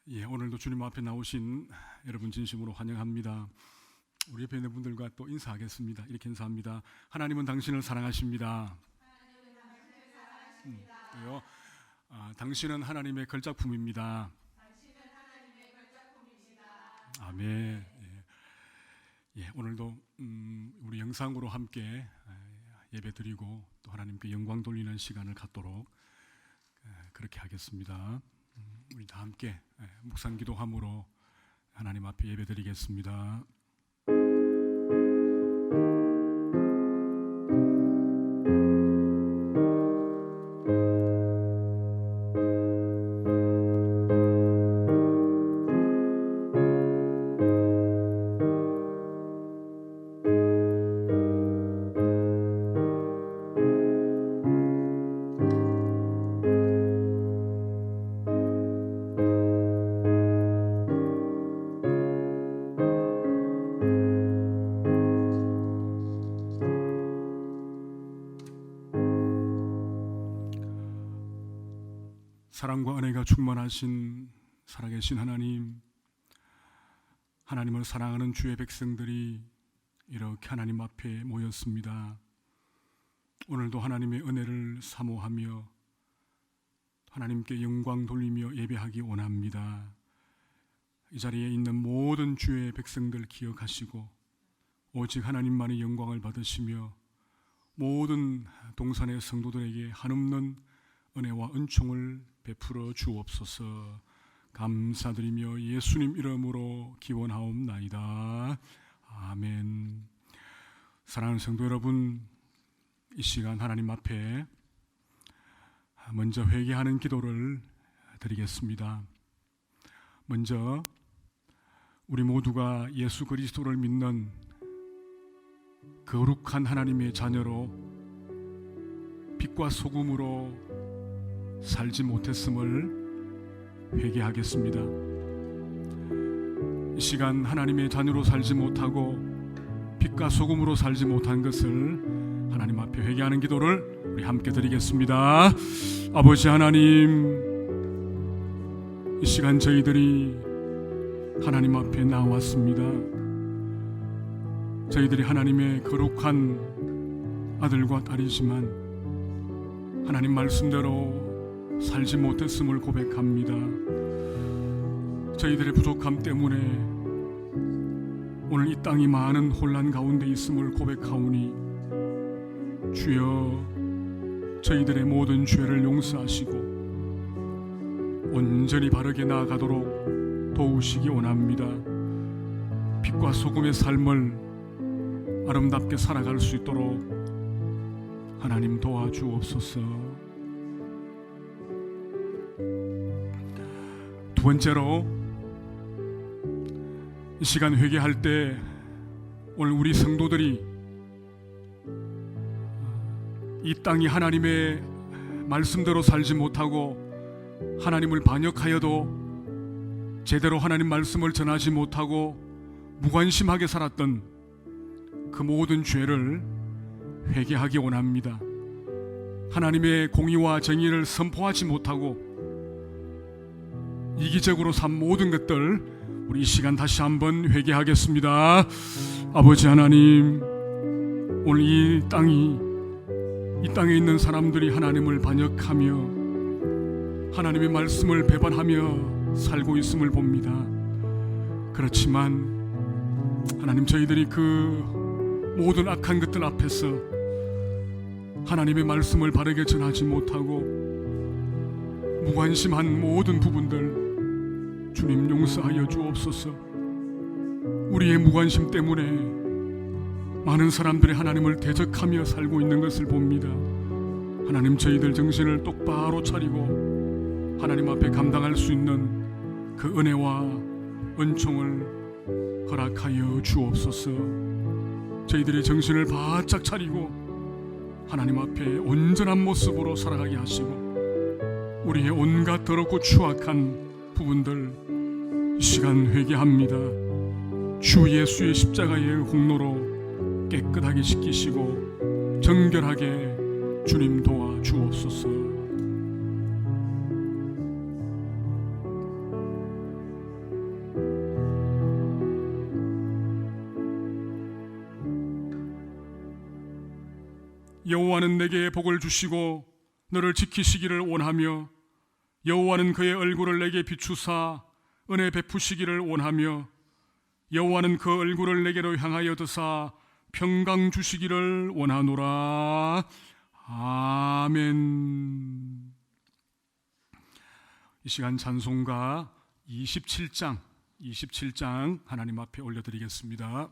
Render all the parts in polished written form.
오늘도 주님 앞에 나오신 여러분 진심으로 환영합니다. 우리 옆에 있는 분들과 또 인사하겠습니다. 이렇게 인사합니다. 하나님은 당신을 사랑하십니다. 당신은 하나님의 걸작품입니다. 아멘. 오늘도 우리 영상으로 함께 예배드리고 또 하나님께 영광 돌리는 시간을 갖도록 그렇게 하겠습니다. 우리 다 함께 묵상 기도함으로 하나님 앞에 예배드리겠습니다. 사랑과 은혜가 충만하신 살아계신 하나님, 하나님을 사랑하는 주의 백성들이 이렇게 하나님 앞에 모였습니다. 오늘도 하나님의 은혜를 사모하며 하나님께 영광 돌리며 예배하기 원합니다. 이 자리에 있는 모든 주의 백성들 기억하시고 오직 하나님만의 영광을 받으시며 모든 동산의 성도들에게 한없는 은혜와 은총을 베풀어 주옵소서. 감사드리며 예수님 이름으로 기원하옵나이다. 아멘. 사랑하는 성도 여러분, 이 시간 하나님 앞에 먼저 회개하는 기도를 드리겠습니다. 먼저 우리 모두가 예수 그리스도를 믿는 거룩한 하나님의 자녀로 빛과 소금으로 살지 못했음을 회개하겠습니다. 이 시간 하나님의 자녀로 살지 못하고 빛과 소금으로 살지 못한 것을 하나님 앞에 회개하는 기도를 우리 함께 드리겠습니다. 아버지 하나님, 이 시간 저희들이 하나님 앞에 나왔습니다. 저희들이 하나님의 거룩한 아들과 딸이지만 하나님 말씀대로 살지 못했음을 고백합니다. 저희들의 부족함 때문에 오늘 이 땅이 많은 혼란 가운데 있음을 고백하오니 주여, 저희들의 모든 죄를 용서하시고 온전히 바르게 나아가도록 도우시기 원합니다. 빛과 소금의 삶을 아름답게 살아갈 수 있도록 하나님 도와주옵소서. 두 번째로, 이 시간 회개할 때 오늘 우리 성도들이 이 땅이 하나님의 말씀대로 살지 못하고 하나님을 반역하여도 제대로 하나님 말씀을 전하지 못하고 무관심하게 살았던 그 모든 죄를 회개하기 원합니다. 하나님의 공의와 정의를 선포하지 못하고 이기적으로 산 모든 것들 우리 이 시간 다시 한번 회개하겠습니다. 아버지 하나님, 오늘 이 땅에 있는 사람들이 하나님을 반역하며 하나님의 말씀을 배반하며 살고 있음을 봅니다. 그렇지만 하나님, 저희들이 그 모든 악한 것들 앞에서 하나님의 말씀을 바르게 전하지 못하고 무관심한 모든 부분들 주님 용서하여 주옵소서. 우리의 무관심 때문에 많은 사람들이 하나님을 대적하며 살고 있는 것을 봅니다. 하나님, 저희들 정신을 똑바로 차리고 하나님 앞에 감당할 수 있는 그 은혜와 은총을 허락하여 주옵소서. 저희들의 정신을 바짝 차리고 하나님 앞에 온전한 모습으로 살아가게 하시고 우리의 온갖 더럽고 추악한 부분들 이 시간 회개합니다. 주 예수의 십자가의 공로로 깨끗하게 씻기시고 정결하게 주님 도와 주옵소서. 여호와는 내게 복을 주시고 너를 지키시기를 원하며 여호와는 그의 얼굴을 내게 비추사 은혜 베푸시기를 원하며 여호와는 그 얼굴을 내게로 향하여 드사 평강 주시기를 원하노라. 아멘. 이 시간 찬송가 27장 하나님 앞에 올려드리겠습니다.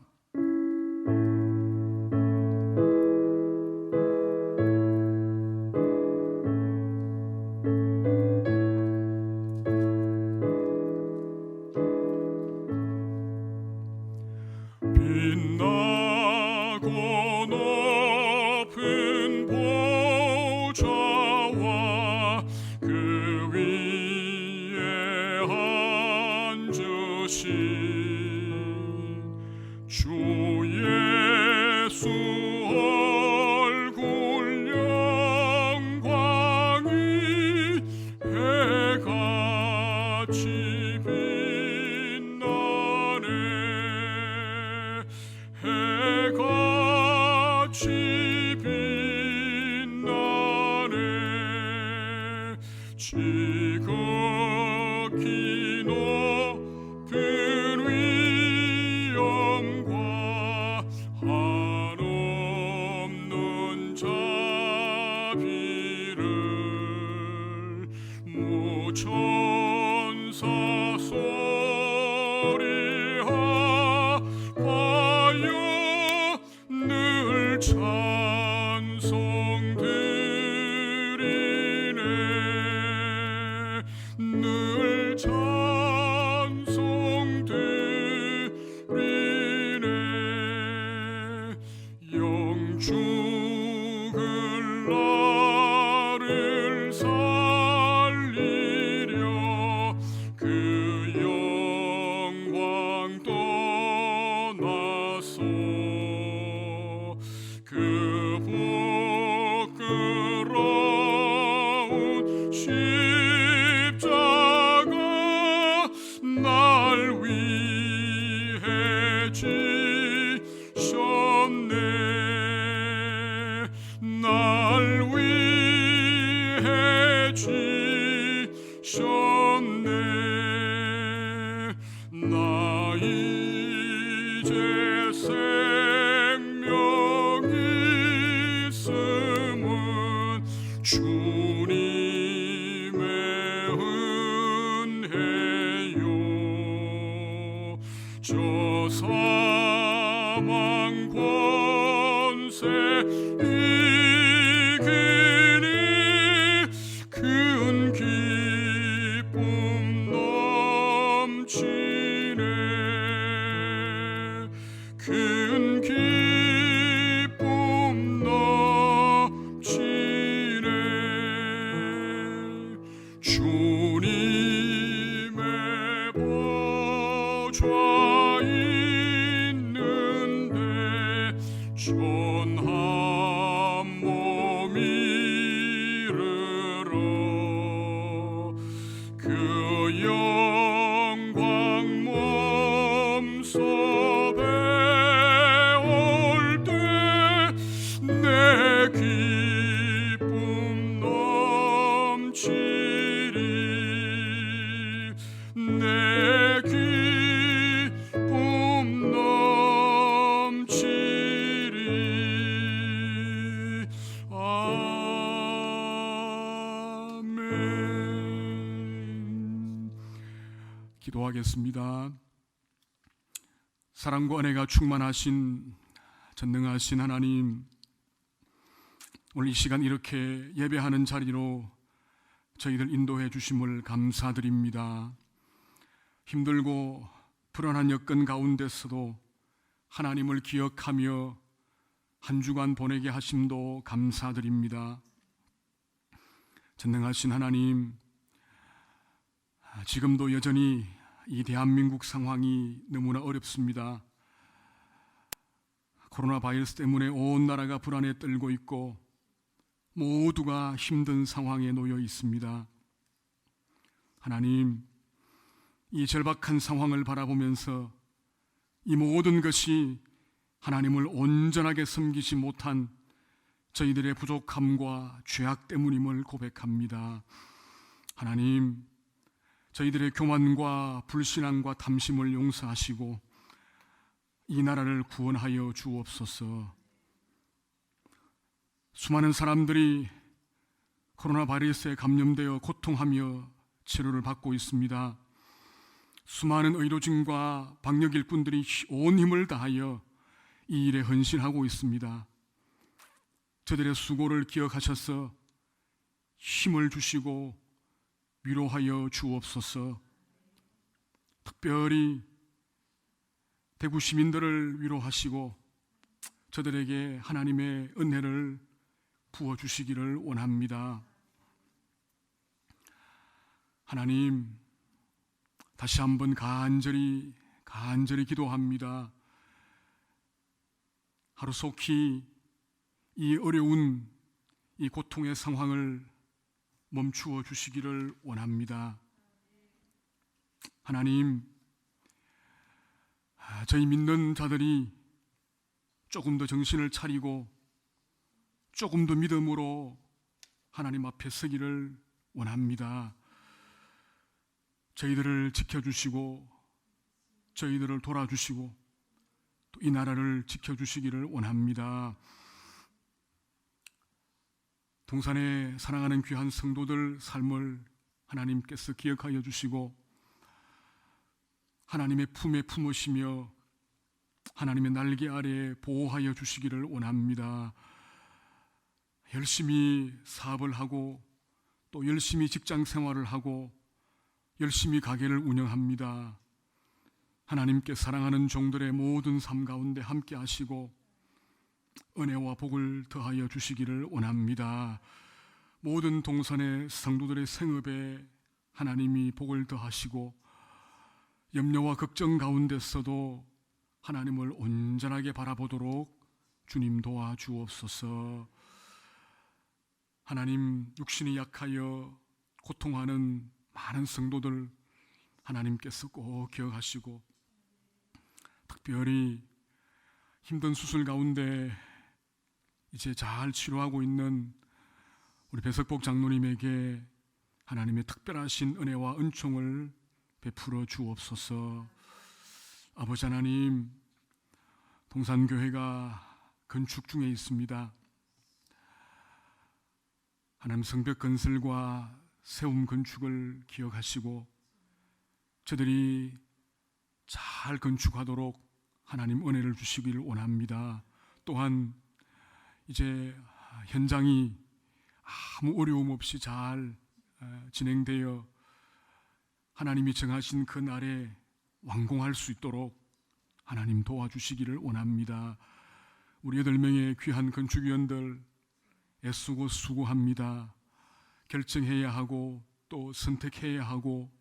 빛나고 높은 보좌와 그 위에 앉으신 주 예수 얼굴 영광이 해같이 빛나네. 해같이 빛나네. 지극히 높은 위엄과 한없는 자비를 무천사 소리하여 늘 찬송드리네. 늘 찬송드리네. 영죽을 나를 살리려 그 영광 떠나서 그 부끄러운 십자가 날 위해 지셨네. 날 위해 지셨네. 나 이제 생명이 있음은 주님의 은혜요. 저 사망 권세 이기니 큰 기쁨 넘치네. 큰 기쁨 넘치네. 주님의 보좌 있는데 전한 몸 이르러 그 영광 몸소 배울 때 내 기쁨 넘치리. 내 기쁨 넘치리. 아멘. 기도하겠습니다. 사랑과 은혜가 충만하신 전능하신 하나님, 오늘 이 시간 이렇게 예배하는 자리로 저희들 인도해 주심을 감사드립니다. 힘들고 불안한 여건 가운데서도 하나님을 기억하며 한 주간 보내게 하심도 감사드립니다. 전능하신 하나님, 지금도 여전히 이 대한민국 상황이 너무나 어렵습니다. 코로나 바이러스 때문에 온 나라가 불안에 떨고 있고 모두가 힘든 상황에 놓여 있습니다. 하나님, 이 절박한 상황을 바라보면서 이 모든 것이 하나님을 온전하게 섬기지 못한 저희들의 부족함과 죄악 때문임을 고백합니다. 하나님, 저희들의 교만과 불신앙과 탐심을 용서하시고 이 나라를 구원하여 주옵소서. 수많은 사람들이 코로나 바이러스에 감염되어 고통하며 치료를 받고 있습니다. 수많은 의료진과 방역 일꾼들이 온 힘을 다하여 이 일에 헌신하고 있습니다. 저들의 수고를 기억하셔서 힘을 주시고 위로하여 주옵소서. 특별히 대구 시민들을 위로하시고 저들에게 하나님의 은혜를 부어주시기를 원합니다. 하나님, 다시 한번 간절히 기도합니다. 하루속히 이 어려운 이 고통의 상황을 멈추어 주시기를 원합니다. 하나님, 저희 믿는 자들이 조금 더 정신을 차리고 조금 더 믿음으로 하나님 앞에 서기를 원합니다. 저희들을 지켜주시고 저희들을 돌아주시고 또 이 나라를 지켜주시기를 원합니다. 동산에 사랑하는 귀한 성도들 삶을 하나님께서 기억하여 주시고 하나님의 품에 품으시며 하나님의 날개 아래에 보호하여 주시기를 원합니다. 열심히 사업을 하고 또 열심히 직장 생활을 하고 열심히 가게를 운영합니다. 하나님께 사랑하는 종들의 모든 삶 가운데 함께 하시고 은혜와 복을 더하여 주시기를 원합니다. 모든 동산의 성도들의 생업에 하나님이 복을 더하시고 염려와 걱정 가운데서도 하나님을 온전하게 바라보도록 주님 도와주옵소서. 하나님, 육신이 약하여 고통하는 많은 성도들 하나님께서 꼭 기억하시고 특별히 힘든 수술 가운데 이제 잘 치료하고 있는 우리 배석복 장로님에게 하나님의 특별하신 은혜와 은총을 베풀어 주옵소서. 아버지 하나님, 동산교회가 건축 중에 있습니다. 하나님, 성벽 건설과 세움 건축을 기억하시고 저들이 잘 건축하도록 하나님 은혜를 주시기를 원합니다. 또한 이제 현장이 아무 어려움 없이 잘 진행되어 하나님이 정하신 그 날에 완공할 수 있도록 하나님 도와주시기를 원합니다. 우리 8명의 귀한 건축위원들 애쓰고 수고합니다. 결정해야 하고 또 선택해야 하고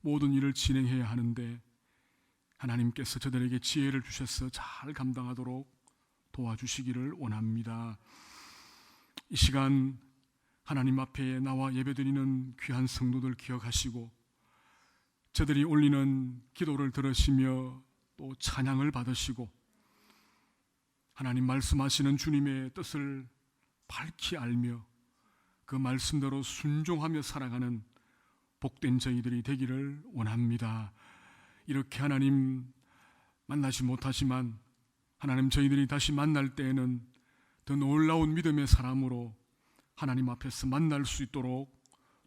모든 일을 진행해야 하는데 하나님께서 저들에게 지혜를 주셔서 잘 감당하도록 도와주시기를 원합니다. 이 시간 하나님 앞에 나와 예배드리는 귀한 성도들 기억하시고 저들이 올리는 기도를 들으시며 또 찬양을 받으시고 하나님 말씀하시는 주님의 뜻을 밝히 알며 그 말씀대로 순종하며 살아가는 복된 저희들이 되기를 원합니다. 이렇게 하나님 만나지 못하지만 하나님 저희들이 다시 만날 때에는 더 놀라운 믿음의 사람으로 하나님 앞에서 만날 수 있도록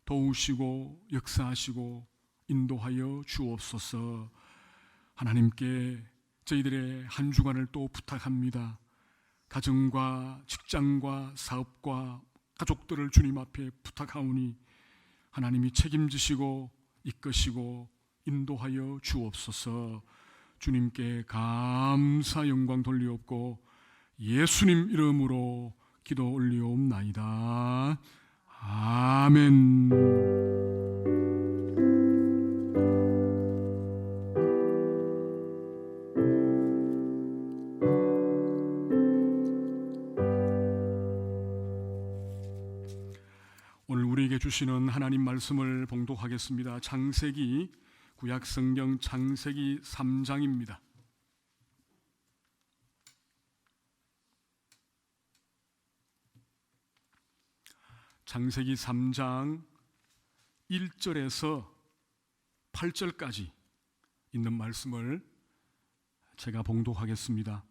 도우시고 역사하시고 인도하여 주옵소서. 하나님께 저희들의 한 주간을 또 부탁합니다. 가정과 직장과 사업과 가족들을 주님 앞에 부탁하오니 하나님이 책임지시고 이끄시고 인도하여 주옵소서. 주님께 감사 영광 돌리옵고 예수님 이름으로 기도 올리옵나이다. 아멘. 오늘 우리에게 주시는 하나님 말씀을 봉독하겠습니다. 창세기, 구약성경 창세기 3장입니다. 창세기 3장 1절에서 8절까지 있는 말씀을 제가 봉독하겠습니다.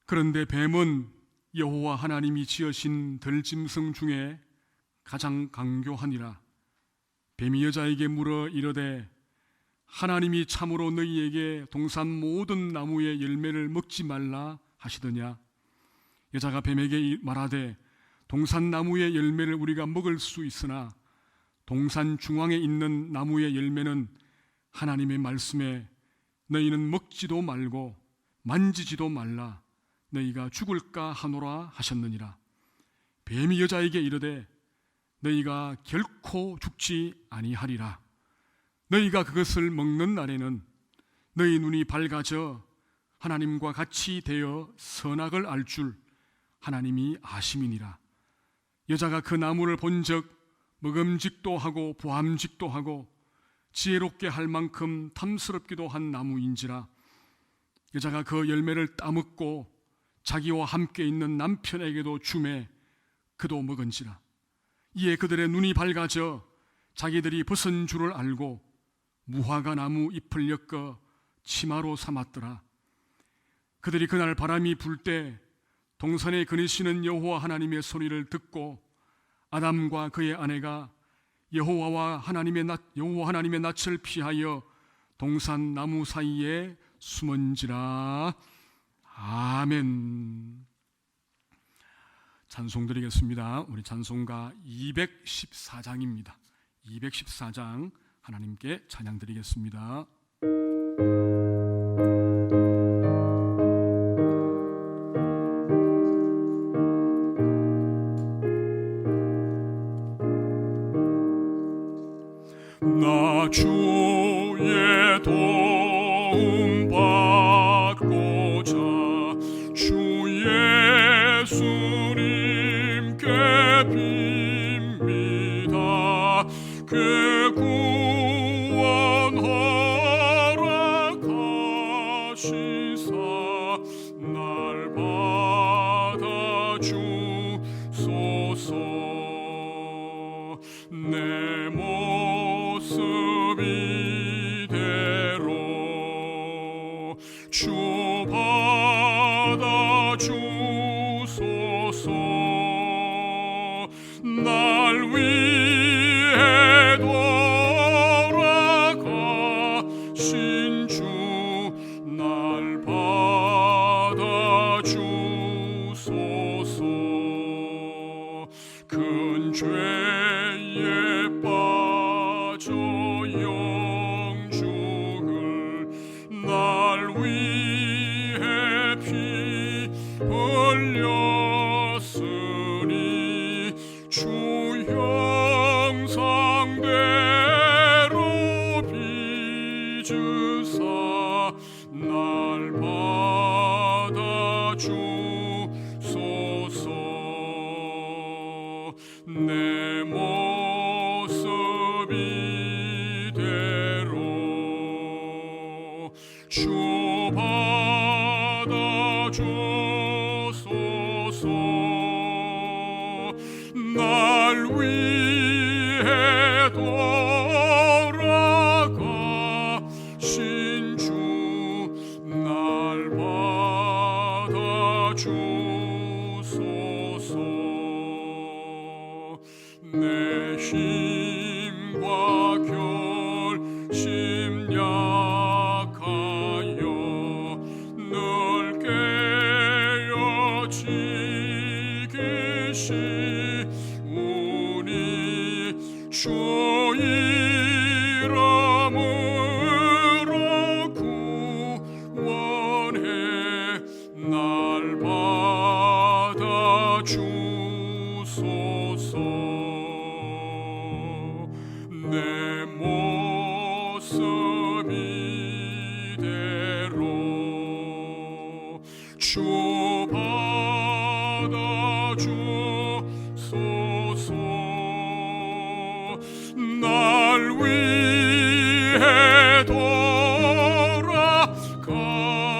그런데 뱀은 여호와 하나님이 지으신 들짐승 중에 가장 강교하니라. 뱀이 여자에게 물어 이르되 하나님이 참으로 너희에게 동산 모든 나무의 열매를 먹지 말라 하시더냐. 여자가 뱀에게 말하되 동산 나무의 열매를 우리가 먹을 수 있으나 동산 중앙에 있는 나무의 열매는 하나님의 말씀에 너희는 먹지도 말고 만지지도 말라 너희가 죽을까 하노라 하셨느니라. 뱀이 여자에게 이르되 너희가 결코 죽지 아니하리라. 너희가 그것을 먹는 날에는 너희 눈이 밝아져 하나님과 같이 되어 선악을 알 줄 하나님이 아심이니라. 여자가 그 나무를 본즉 먹음직도 하고 보암직도 하고 지혜롭게 할 만큼 탐스럽기도 한 나무인지라. 여자가 그 열매를 따먹고 자기와 함께 있는 남편에게도 주매 그도 먹은지라. 이에 그들의 눈이 밝아져 자기들이 벗은 줄을 알고 무화과 나무 잎을 엮어 치마로 삼았더라. 그들이 그날 바람이 불 때 동산에 거니시는 여호와 하나님의 소리를 듣고 아담과 그의 아내가 여호와 하나님의 낯을 피하여 동산 나무 사이에 숨은지라. 아멘. 찬송 드리겠습니다. 우리 찬송가 214장입니다. 214장 하나님께 찬양 드리겠습니다. 나 주의 도움 받고자 주 예수님께 빕니다. 그 구원 허락하시사 날 받아주소서. 내 모습 이대로 주 받아주소서. 날 위해 돌아가신 주 날 받아주소서. 큰 죄에 빠져 영중을 날 위해 피 흘렸으니 주 형상대로 빚으사 날 받아주소서. 내 모습 이대로 주 받아주소서. 날 위해 돌아가신 주 날 받아주소서. 내 힘과 결심 약하여 늘 깨어지기 쉬우니 주 이름으로 구원해 날 받아주소서. 내 모습 이대로 주 받아주소서. 날 위해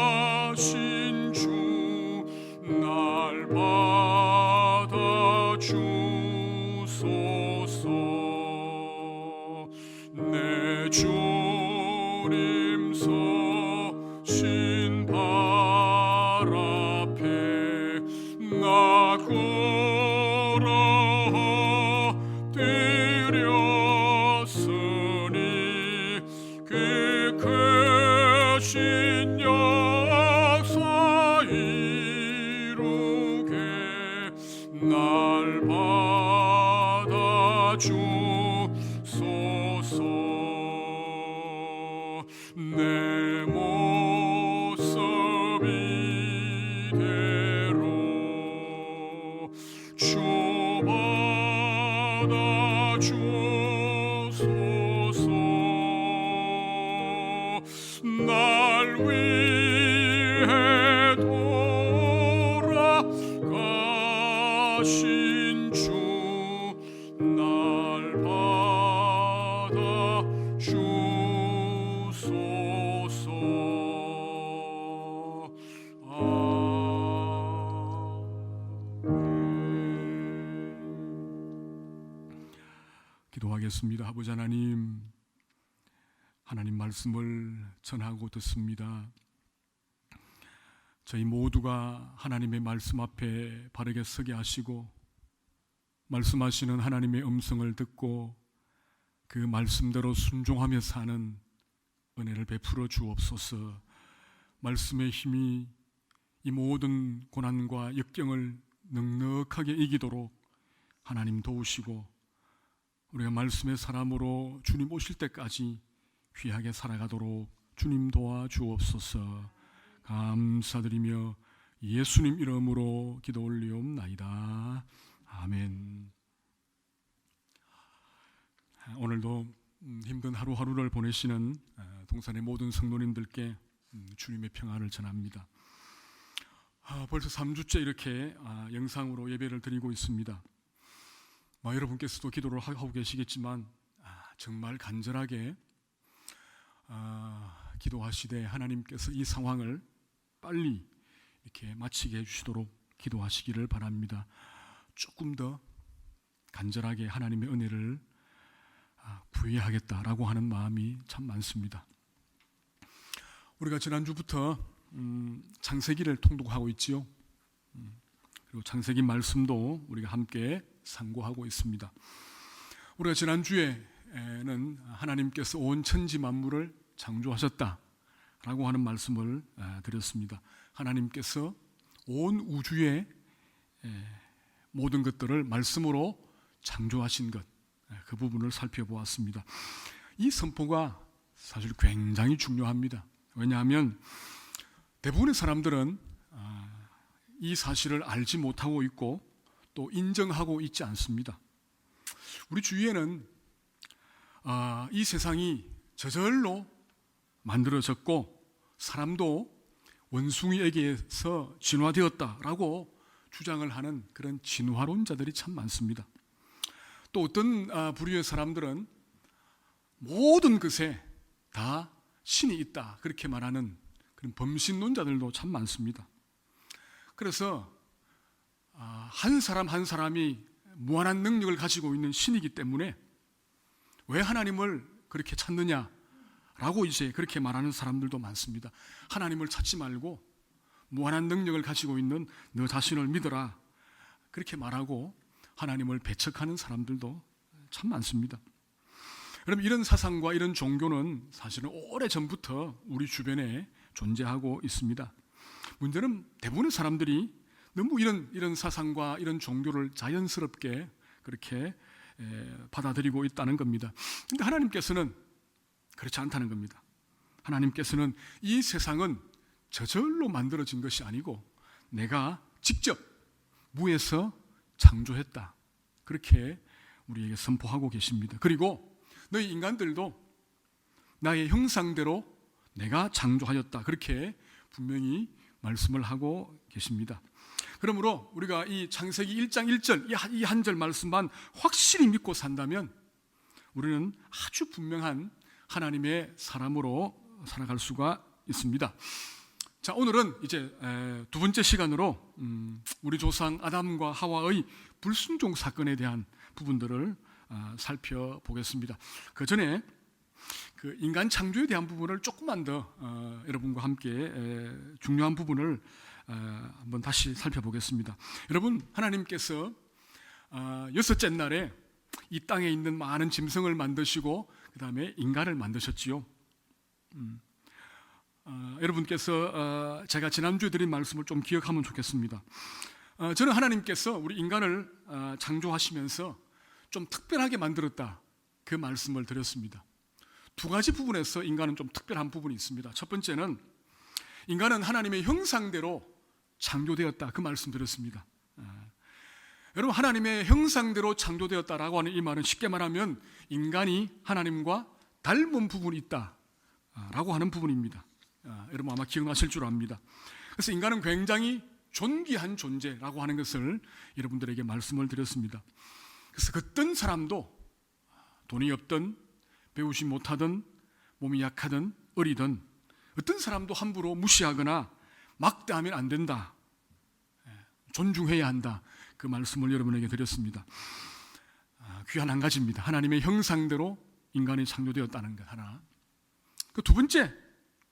돌아가신 주 날 받아 받아주소서. 내 모습 이대로 주 받아주소서. 날 위해 돌아가신 주 날 받아주소서. 기도하겠습니다. 아버지 하나님, 하나님 말씀을 전하고 듣습니다. 저희 모두가 하나님의 말씀 앞에 바르게 서게 하시고 말씀하시는 하나님의 음성을 듣고 그 말씀대로 순종하며 사는 은혜를 베풀어 주옵소서. 말씀의 힘이 이 모든 고난과 역경을 넉넉하게 이기도록 하나님 도우시고 우리가 말씀의 사람으로 주님 오실 때까지 귀하게 살아가도록 주님 도와주옵소서. 감사드리며 예수님 이름으로 기도 올리옵나이다. 아멘. 오늘도 힘든 하루하루를 보내시는 동산의 모든 성도님들께 주님의 평안을 전합니다. 벌써 3주째 이렇게 영상으로 예배를 드리고 있습니다. 여러분께서도 기도를 하고 계시겠지만 정말 간절하게 기도하시되 하나님께서 이 상황을 빨리 이렇게 마치게 해주시도록 기도하시기를 바랍니다. 조금 더 간절하게 하나님의 은혜를 구해야겠다라고 하는 마음이 참 많습니다. 우리가 지난주부터 창세기를 통독하고 있지요. 그리고 창세기 말씀도 우리가 함께 상고하고 있습니다. 우리가 지난주에는 하나님께서 온 천지 만물을 창조하셨다라고 하는 말씀을 드렸습니다. 하나님께서 온 우주의 모든 것들을 말씀으로 창조하신 것, 그 부분을 살펴보았습니다. 이 선포가 사실 굉장히 중요합니다. 왜냐하면 대부분의 사람들은 이 사실을 알지 못하고 있고 또 인정하고 있지 않습니다. 우리 주위에는 이 세상이 저절로 만들어졌고 사람도 원숭이에게서 진화되었다라고 주장을 하는 그런 진화론자들이 참 많습니다. 또 어떤 부류의 사람들은 모든 것에 다 신이 있다 그렇게 말하는 그런 범신론자들도 참 많습니다. 그래서 한 사람 한 사람이 무한한 능력을 가지고 있는 신이기 때문에 왜 하나님을 그렇게 찾느냐라고 이제 그렇게 말하는 사람들도 많습니다. 하나님을 찾지 말고 무한한 능력을 가지고 있는 너 자신을 믿어라 그렇게 말하고 하나님을 배척하는 사람들도 참 많습니다. 여러분, 이런 사상과 이런 종교는 사실은 오래전부터 우리 주변에 존재하고 있습니다. 문제는 대부분의 사람들이 너무 이런 사상과 이런 종교를 자연스럽게 그렇게 받아들이고 있다는 겁니다. 그런데 하나님께서는 그렇지 않다는 겁니다. 하나님께서는 이 세상은 저절로 만들어진 것이 아니고 내가 직접 무에서 창조했다 그렇게 우리에게 선포하고 계십니다. 그리고 너희 인간들도 나의 형상대로 내가 창조하였다 그렇게 분명히 말씀을 하고 계십니다. 그러므로 우리가 이 창세기 1장 1절 이 한 절 말씀만 확실히 믿고 산다면 우리는 아주 분명한 하나님의 사람으로 살아갈 수가 있습니다. 자, 오늘은 이제 두 번째 시간으로 우리 조상 아담과 하와의 불순종 사건에 대한 부분들을 살펴보겠습니다. 그 전에 그 인간 창조에 대한 부분을 조금만 더 여러분과 함께 중요한 부분을 한번 다시 살펴보겠습니다. 여러분, 하나님께서 여섯째 날에 이 땅에 있는 많은 짐승을 만드시고 그 다음에 인간을 만드셨지요. 여러분께서 제가 지난주에 드린 말씀을 좀 기억하면 좋겠습니다. 저는 하나님께서 우리 인간을 창조하시면서 좀 특별하게 만들었다, 그 말씀을 드렸습니다. 두 가지 부분에서 인간은 좀 특별한 부분이 있습니다. 첫 번째는 인간은 하나님의 형상대로 창조되었다, 그 말씀 드렸습니다. 여러분, 하나님의 형상대로 창조되었다라고 하는 이 말은 쉽게 말하면 인간이 하나님과 닮은 부분이 있다라고 하는 부분입니다. 여러분 아마 기억나실 줄 압니다. 그래서 인간은 굉장히 존귀한 존재라고 하는 것을 여러분들에게 말씀을 드렸습니다. 그래서 어떤 사람도 돈이 없든 배우지 못하든 몸이 약하든 어리든 어떤 사람도 함부로 무시하거나 막대하면 안 된다, 존중해야 한다, 그 말씀을 여러분에게 드렸습니다. 귀한 한 가지입니다. 하나님의 형상대로 인간이 창조되었다는 것 하나. 그 두 번째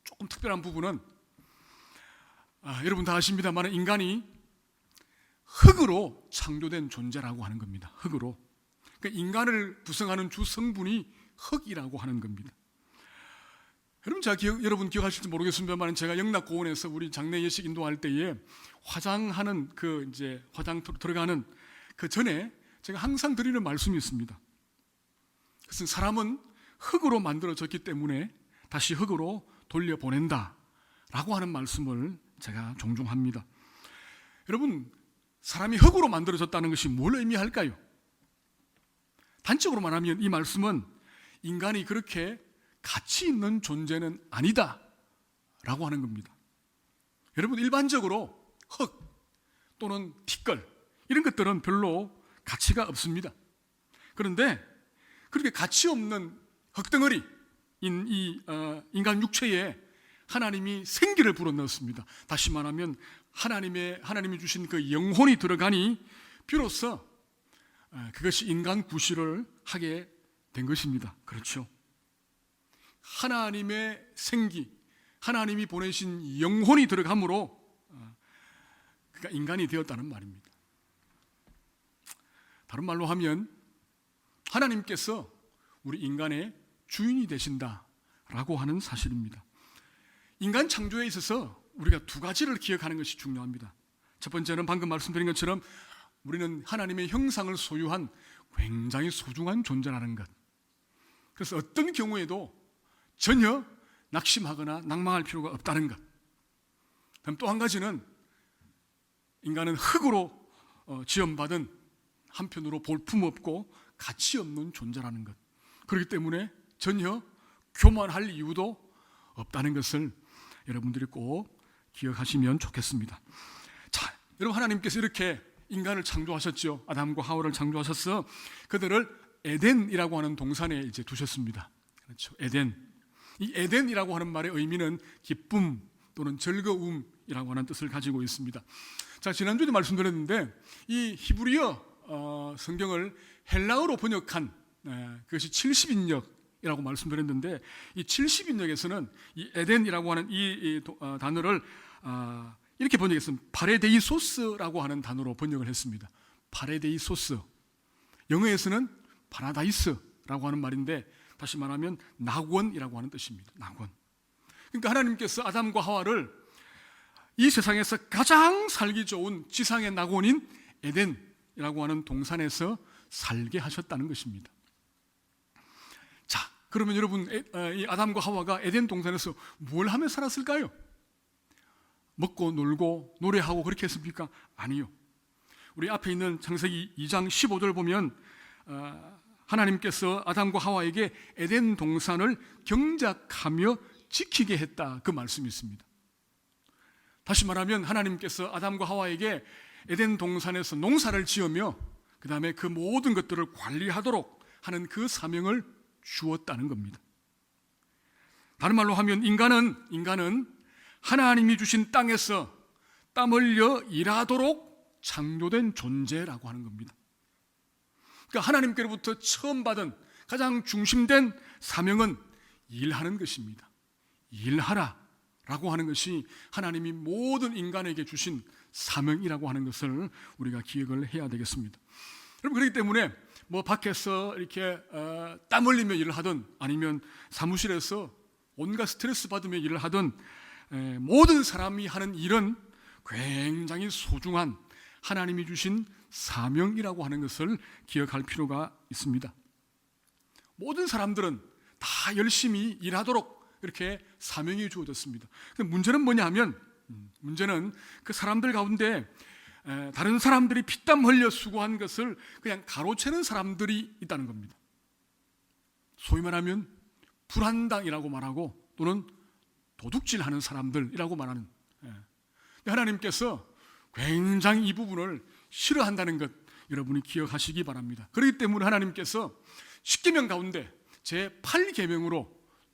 조금 특별한 부분은 여러분 다 아십니다만 인간이 흙으로 창조된 존재라고 하는 겁니다. 흙으로. 그러니까 인간을 구성하는 주 성분이 흙이라고 하는 겁니다. 여러분 기억하실지 모르겠습니다만 제가 영락고원에서 우리 장례 예식 인도할 때에 화장하는 화장 들어가는 그 전에 제가 항상 드리는 말씀이 있습니다. 그것은 사람은 흙으로 만들어졌기 때문에 다시 흙으로 돌려보낸다라고 하는 말씀을 제가 종종 합니다. 여러분, 사람이 흙으로 만들어졌다는 것이 뭘 의미할까요? 단적으로 말하면 이 말씀은 인간이 그렇게 가치 있는 존재는 아니다 라고 하는 겁니다. 여러분, 일반적으로 흙 또는 티끌 이런 것들은 별로 가치가 없습니다. 그런데 그렇게 가치 없는 흙덩어리인 인간 육체에 하나님이 생기를 불어넣었습니다. 다시 말하면 하나님이 주신 그 영혼이 들어가니 비로소 그것이 인간 구실을 하게 된 것입니다. 그렇죠? 하나님의 생기, 하나님이 보내신 영혼이 들어감으로 그가 인간이 되었다는 말입니다. 다른 말로 하면 하나님께서 우리 인간의 주인이 되신다라고 하는 사실입니다. 인간 창조에 있어서 우리가 두 가지를 기억하는 것이 중요합니다. 첫 번째는 방금 말씀드린 것처럼 우리는 하나님의 형상을 소유한 굉장히 소중한 존재라는 것. 그래서 어떤 경우에도 전혀 낙심하거나 낭망할 필요가 없다는 것. 그럼 또 한 가지는 인간은 흙으로 지음받은 한편으로 볼품없고 가치 없는 존재라는 것. 그렇기 때문에 전혀 교만할 이유도 없다는 것을 여러분들이 꼭 기억하시면 좋겠습니다. 자, 여러분, 하나님께서 이렇게 인간을 창조하셨죠. 아담과 하와를 창조하셔서 그들을 에덴이라고 하는 동산에 이제 두셨습니다. 그렇죠. 에덴. 이 에덴이라고 하는 말의 의미는 기쁨 또는 즐거움이라고 하는 뜻을 가지고 있습니다. 자, 지난주에도 말씀드렸는데 이 히브리어 성경을 헬라어로 번역한 그것이 70인역이라고 말씀드렸는데 이 70인역에서는 이 에덴이라고 하는 이 단어를 이렇게 번역했습니다. 파레데이소스라고 하는 단어로 번역을 했습니다. 파레데이소스. 영어에서는 파라다이스라고 하는 말인데 다시 말하면 낙원이라고 하는 뜻입니다. 낙원. 그러니까 하나님께서 아담과 하와를 이 세상에서 가장 살기 좋은 지상의 낙원인 에덴이라고 하는 동산에서 살게 하셨다는 것입니다. 자, 그러면 여러분, 이 아담과 하와가 에덴 동산에서 뭘 하며 살았을까요? 먹고 놀고 노래하고 그렇게 했습니까? 아니요. 우리 앞에 있는 창세기 2장 15절 보면 하나님께서 아담과 하와에게 에덴 동산을 경작하며 지키게 했다, 그 말씀이 있습니다. 다시 말하면 하나님께서 아담과 하와에게 에덴 동산에서 농사를 지으며 그 다음에 그 모든 것들을 관리하도록 하는 그 사명을 주었다는 겁니다. 다른 말로 하면 인간은 하나님이 주신 땅에서 땀 흘려 일하도록 창조된 존재라고 하는 겁니다. 그러니까 하나님께로부터 처음 받은 가장 중심된 사명은 일하는 것입니다. 일하라 라고 하는 것이 하나님이 모든 인간에게 주신 사명이라고 하는 것을 우리가 기억을 해야 되겠습니다. 여러분, 그렇기 때문에 뭐 밖에서 이렇게 땀 흘리며 일을 하든 아니면 사무실에서 온갖 스트레스 받으며 일을 하든 모든 사람이 하는 일은 굉장히 소중한 하나님이 주신 사명이라고 하는 것을 기억할 필요가 있습니다. 모든 사람들은 다 열심히 일하도록 이렇게 사명이 주어졌습니다. 문제는 뭐냐 하면, 문제는 그 사람들 가운데 다른 사람들이 피땀 흘려 수고한 것을 그냥 가로채는 사람들이 있다는 겁니다. 소위 말하면 불한당이라고 말하고, 또는 도둑질하는 사람들이라고 말하는. 하나님께서 굉장히 이 부분을 싫어한다는 것 여러분이 기억하시기 바랍니다. 그렇기 때문에 하나님께서 10계명 가운데 제 8계명으로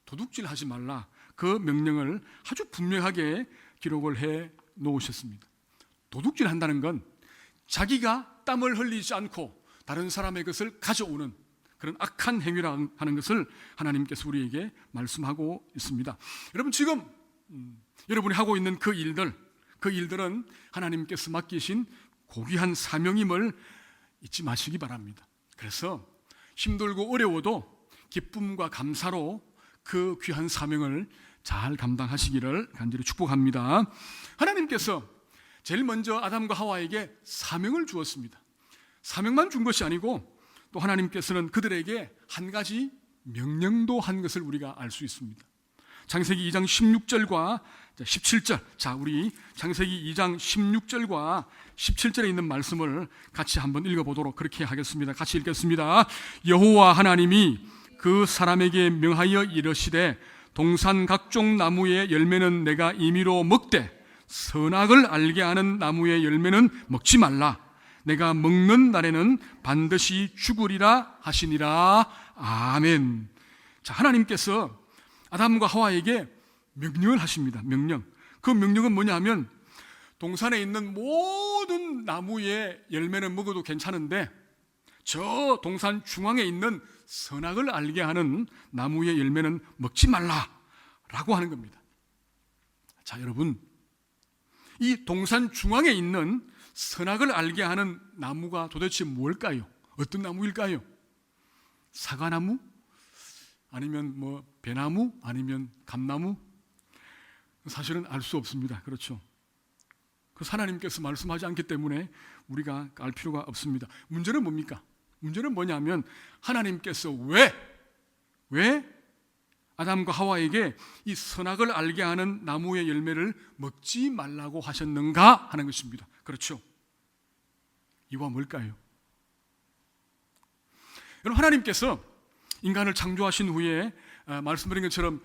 도둑질하지 말라, 그 명령을 아주 분명하게 기록을 해 놓으셨습니다. 도둑질한다는 건 자기가 땀을 흘리지 않고 다른 사람의 것을 가져오는 그런 악한 행위라는 하는 것을 하나님께서 우리에게 말씀하고 있습니다. 여러분, 지금 여러분이 하고 있는 그 일들은 하나님께서 맡기신 고귀한 사명임을 잊지 마시기 바랍니다. 그래서 힘들고 어려워도 기쁨과 감사로 그 귀한 사명을 잘 감당하시기를 간절히 축복합니다. 하나님께서 제일 먼저 아담과 하와에게 사명을 주었습니다. 사명만 준 것이 아니고 또 하나님께서는 그들에게 한 가지 명령도 한 것을 우리가 알 수 있습니다. 창세기 2장 16절과 17절, 자, 우리 창세기 2장 16절과 17절에 있는 말씀을 같이 한번 읽어보도록 그렇게 하겠습니다. 같이 읽겠습니다. 여호와 하나님이 그 사람에게 명하여 이르시되 동산 각종 나무의 열매는 내가 임의로 먹되 선악을 알게 하는 나무의 열매는 먹지 말라. 내가 먹는 날에는 반드시 죽으리라 하시니라. 아멘. 자, 하나님께서 아담과 하와에게 명령을 하십니다. 명령. 그 명령은 뭐냐 하면, 동산에 있는 모든 나무의 열매는 먹어도 괜찮은데 저 동산 중앙에 있는 선악을 알게 하는 나무의 열매는 먹지 말라라고 하는 겁니다. 자, 여러분, 이 동산 중앙에 있는 선악을 알게 하는 나무가 도대체 뭘까요? 어떤 나무일까요? 사과나무? 아니면 뭐 배나무? 아니면 감나무? 사실은 알 수 없습니다. 그렇죠? 그 하나님께서 말씀하지 않기 때문에 우리가 알 필요가 없습니다. 문제는 뭡니까? 문제는 뭐냐면, 하나님께서 왜 아담과 하와에게 이 선악을 알게 하는 나무의 열매를 먹지 말라고 하셨는가 하는 것입니다. 그렇죠? 이유가 뭘까요? 여러분, 하나님께서 인간을 창조하신 후에 말씀드린 것처럼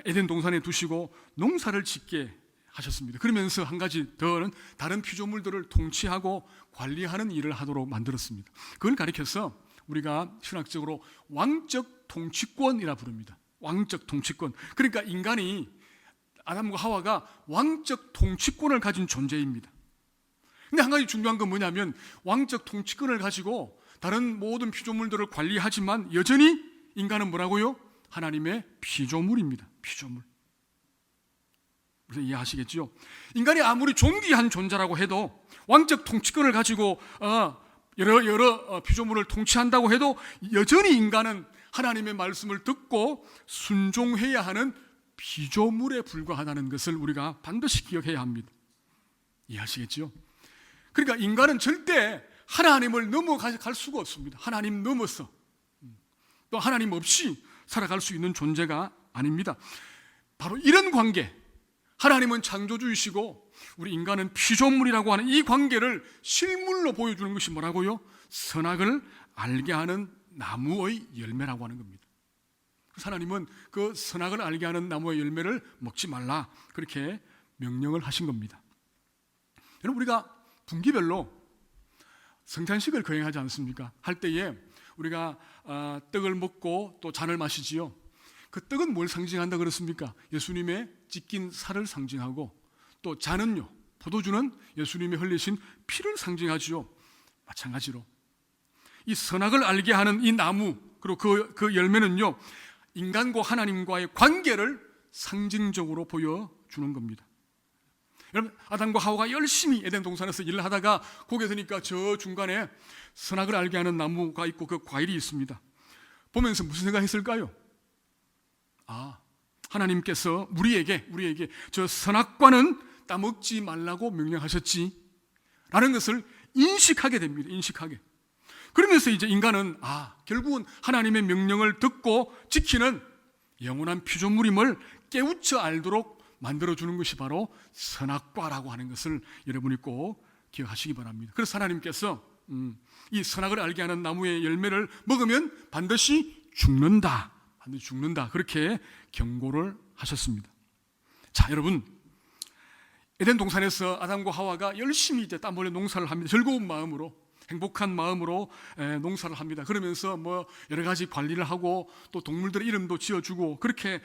에덴 동산에 두시고 농사를 짓게 하셨습니다. 그러면서 한 가지 더는 다른 피조물들을 통치하고 관리하는 일을 하도록 만들었습니다. 그걸 가리켜서 우리가 신학적으로 왕적 통치권이라 부릅니다. 왕적 통치권. 그러니까 인간이, 아담과 하와가 왕적 통치권을 가진 존재입니다. 근데 한 가지 중요한 건 뭐냐면, 왕적 통치권을 가지고 다른 모든 피조물들을 관리하지만 여전히 인간은 뭐라고요? 하나님의 피조물입니다. 피조물. 그래서 이해하시겠죠? 인간이 아무리 존귀한 존재라고 해도, 왕적 통치권을 가지고 여러 피조물을 통치한다고 해도 여전히 인간은 하나님의 말씀을 듣고 순종해야 하는 피조물에 불과하다는 것을 우리가 반드시 기억해야 합니다. 이해하시겠죠? 그러니까 인간은 절대 하나님을 넘어갈 수가 없습니다. 하나님 넘어서, 또 하나님 없이 살아갈 수 있는 존재가 아닙니다. 바로 이런 관계, 하나님은 창조주이시고 우리 인간은 피조물이라고 하는 이 관계를 실물로 보여주는 것이 뭐라고요? 선악을 알게 하는 나무의 열매라고 하는 겁니다. 그래서 하나님은 그 선악을 알게 하는 나무의 열매를 먹지 말라, 그렇게 명령을 하신 겁니다. 여러분, 우리가 분기별로 성탄식을 거행하지 않습니까? 할 때에 우리가 떡을 먹고 또 잔을 마시지요. 그 떡은 뭘 상징한다 그랬습니까? 예수님의 찢긴 살을 상징하고, 또 잔은요, 포도주는 예수님의 흘리신 피를 상징하지요. 마찬가지로 이 선악을 알게 하는 이 나무, 그리고 그 열매는요, 인간과 하나님과의 관계를 상징적으로 보여주는 겁니다. 여러분, 아담과 하와가 열심히 에덴 동산에서 일을 하다가 고개 드니까 저 중간에 선악을 알게 하는 나무가 있고 그 과일이 있습니다. 보면서 무슨 생각했을까요? 하나님께서 우리에게 저 선악과는 따먹지 말라고 명령하셨지 라는 것을 인식하게 됩니다. 인식하게. 그러면서 이제 인간은 결국은 하나님의 명령을 듣고 지키는 영원한 피조물임을 깨우쳐 알도록 만들어주는 것이 바로 선악과라고 하는 것을 여러분이 꼭 기억하시기 바랍니다. 그래서 하나님께서 이 선악을 알게 하는 나무의 열매를 먹으면 반드시 죽는다. 반드시 죽는다. 그렇게 경고를 하셨습니다. 자, 여러분, 에덴 동산에서 아담과 하와가 열심히 이제 땀 흘려 농사를 합니다. 즐거운 마음으로, 행복한 마음으로 농사를 합니다. 그러면서 여러 가지 관리를 하고 또 동물들의 이름도 지어주고 그렇게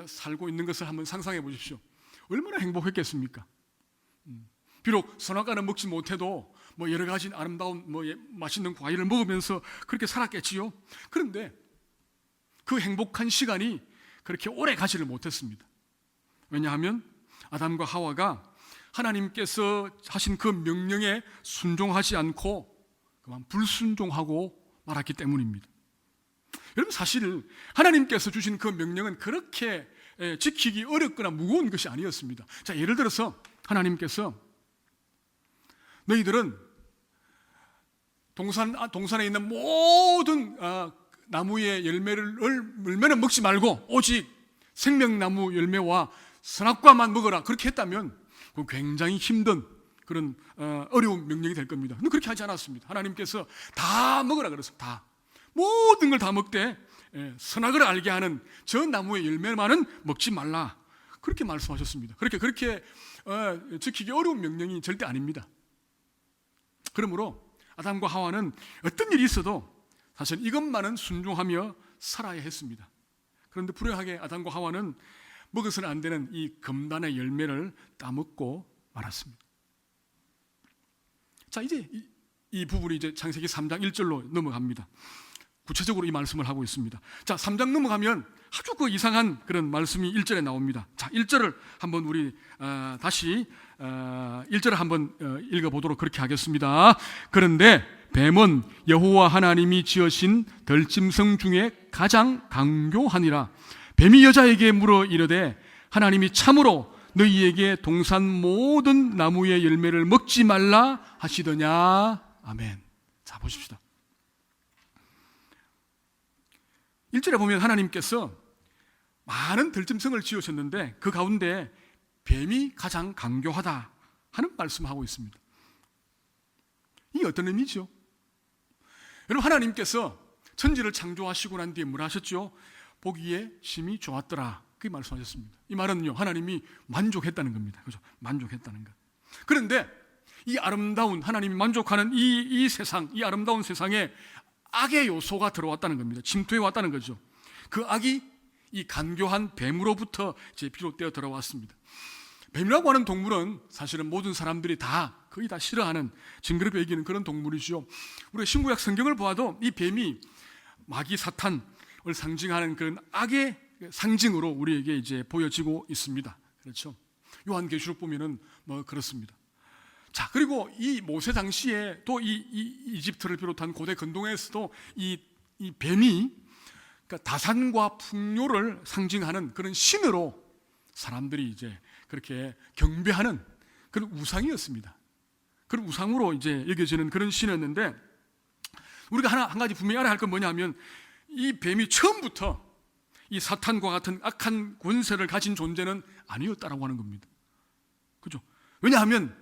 살고 있는 것을 한번 상상해 보십시오. 얼마나 행복했겠습니까? 비록 선악과는 먹지 못해도 여러 가지 아름다운 맛있는 과일을 먹으면서 그렇게 살았겠지요. 그런데 그 행복한 시간이 그렇게 오래 가지를 못했습니다. 왜냐하면 아담과 하와가 하나님께서 하신 그 명령에 순종하지 않고 그만 불순종하고 말았기 때문입니다. 여러분, 사실 하나님께서 주신 그 명령은 그렇게 지키기 어렵거나 무거운 것이 아니었습니다. 자, 예를 들어서 하나님께서 너희들은 동산에 있는 모든 나무의 열매는 먹지 말고 오직 생명나무 열매와 선악과만 먹어라. 그렇게 했다면 굉장히 힘든 그런 어려운 명령이 될 겁니다. 근데 그렇게 하지 않았습니다. 하나님께서 다 먹으라 그랬습니다. 다. 모든 걸 다 먹되 선악을 알게 하는 저 나무의 열매만은 먹지 말라. 그렇게 말씀하셨습니다. 그렇게 지키기 어려운 명령이 절대 아닙니다. 그러므로 아담과 하와는 어떤 일이 있어도 사실 이것만은 순종하며 살아야 했습니다. 그런데 불행하게 아담과 하와는 먹어서는 안 되는 이 금단의 열매를 따먹고 말았습니다. 자, 이제 이 부분이 이제 창세기 3장 1절로 넘어갑니다. 구체적으로 이 말씀을 하고 있습니다. 자, 3장 넘어가면 아주 그 이상한 그런 말씀이 1절에 나옵니다. 자, 1절을 한번 우리 다시 1절을 한번 읽어보도록 그렇게 하겠습니다. 그런데 뱀은 여호와 하나님이 지으신 들짐승 중에 가장 강교하니라. 뱀이 여자에게 물어 이르되 하나님이 참으로 너희에게 동산 모든 나무의 열매를 먹지 말라 하시더냐. 아멘. 자, 보십시다. 1절에 보면 하나님께서 많은 들짐승을 지으셨는데 그 가운데 뱀이 가장 강교하다 하는 말씀하고 있습니다. 이게 어떤 의미죠? 여러분, 하나님께서 천지를 창조하시고 난 뒤에 뭘 하셨죠? 보기에 심히 좋았더라. 그렇게 말씀하셨습니다. 이 말은요, 하나님이 만족했다는 겁니다. 그죠? 만족했다는 것. 그런데 이 아름다운 하나님이 만족하는 이 세상, 이 아름다운 세상에 악의 요소가 들어왔다는 겁니다. 침투해 왔다는 거죠. 그 악이 이 간교한 뱀으로부터 이제 비롯되어 들어왔습니다. 뱀이라고 하는 동물은 사실은 모든 사람들이 거의 다 싫어하는, 징그럽게 여기는 그런 동물이죠. 우리가 신구약 성경을 보아도 이 뱀이 마귀 사탄을 상징하는 그런 악의 상징으로 우리에게 이제 보여지고 있습니다. 그렇죠? 요한계시록 보면은 그렇습니다. 자, 그리고 이 모세 당시에 또 이집트를 비롯한 고대 근동에서도 이 뱀이 그러니까 다산과 풍요를 상징하는 그런 신으로 사람들이 이제 그렇게 경배하는 그런 우상이었습니다. 그런 우상으로 이제 여겨지는 그런 신이었는데, 우리가 한 가지 분명히 알아야 할 건 뭐냐면 이 뱀이 처음부터 이 사탄과 같은 악한 권세를 가진 존재는 아니었다라고 하는 겁니다. 그죠? 왜냐하면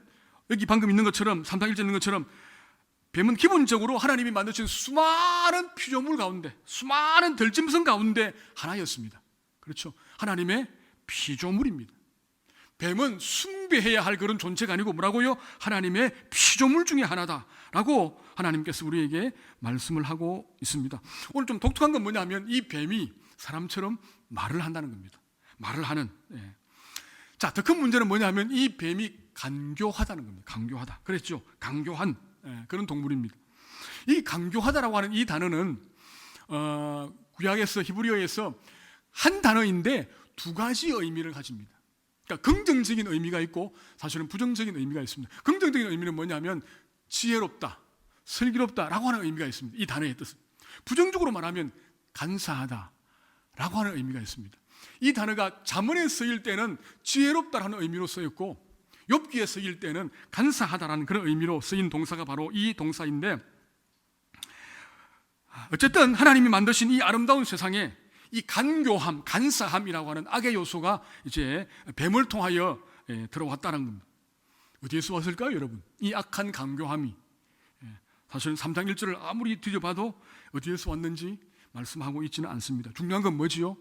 여기 방금 있는 것처럼 3장 1절 있는 것처럼 뱀은 기본적으로 하나님이 만드신 수많은 피조물 가운데, 수많은 들짐승 가운데 하나였습니다. 그렇죠? 하나님의 피조물입니다. 뱀은 숭배해야 할 그런 존재가 아니고 뭐라고요? 하나님의 피조물 중에 하나다라고 하나님께서 우리에게 말씀을 하고 있습니다. 오늘 좀 독특한 건 뭐냐면 이 뱀이 사람처럼 말을 한다는 겁니다. 말을 하는. 자, 더 큰 문제는 뭐냐면 이 뱀이 간교하다는 겁니다. 강교하다. 그랬죠? 강교한 그런 동물입니다. 이 강교하다라고 하는 이 단어는 구약에서, 히브리어에서 한 단어인데 두 가지 의미를 가집니다. 그러니까 긍정적인 의미가 있고 사실은 부정적인 의미가 있습니다. 긍정적인 의미는 뭐냐면 지혜롭다, 슬기롭다라고 하는 의미가 있습니다. 이 단어의 뜻은. 부정적으로 말하면 간사하다라고 하는 의미가 있습니다. 이 단어가 잠언에 쓰일 때는 지혜롭다라는 의미로 쓰였고, 욥기에 쓰일 때는 간사하다라는 그런 의미로 쓰인 동사가 바로 이 동사인데, 어쨌든 하나님이 만드신 이 아름다운 세상에 이 간교함, 간사함이라고 하는 악의 요소가 이제 뱀을 통하여 들어왔다는 겁니다. 어디에서 왔을까요, 여러분? 이 악한 간교함이 사실은 3장 1절을 아무리 뒤져봐도 어디에서 왔는지 말씀하고 있지는 않습니다. 중요한 건 뭐지요?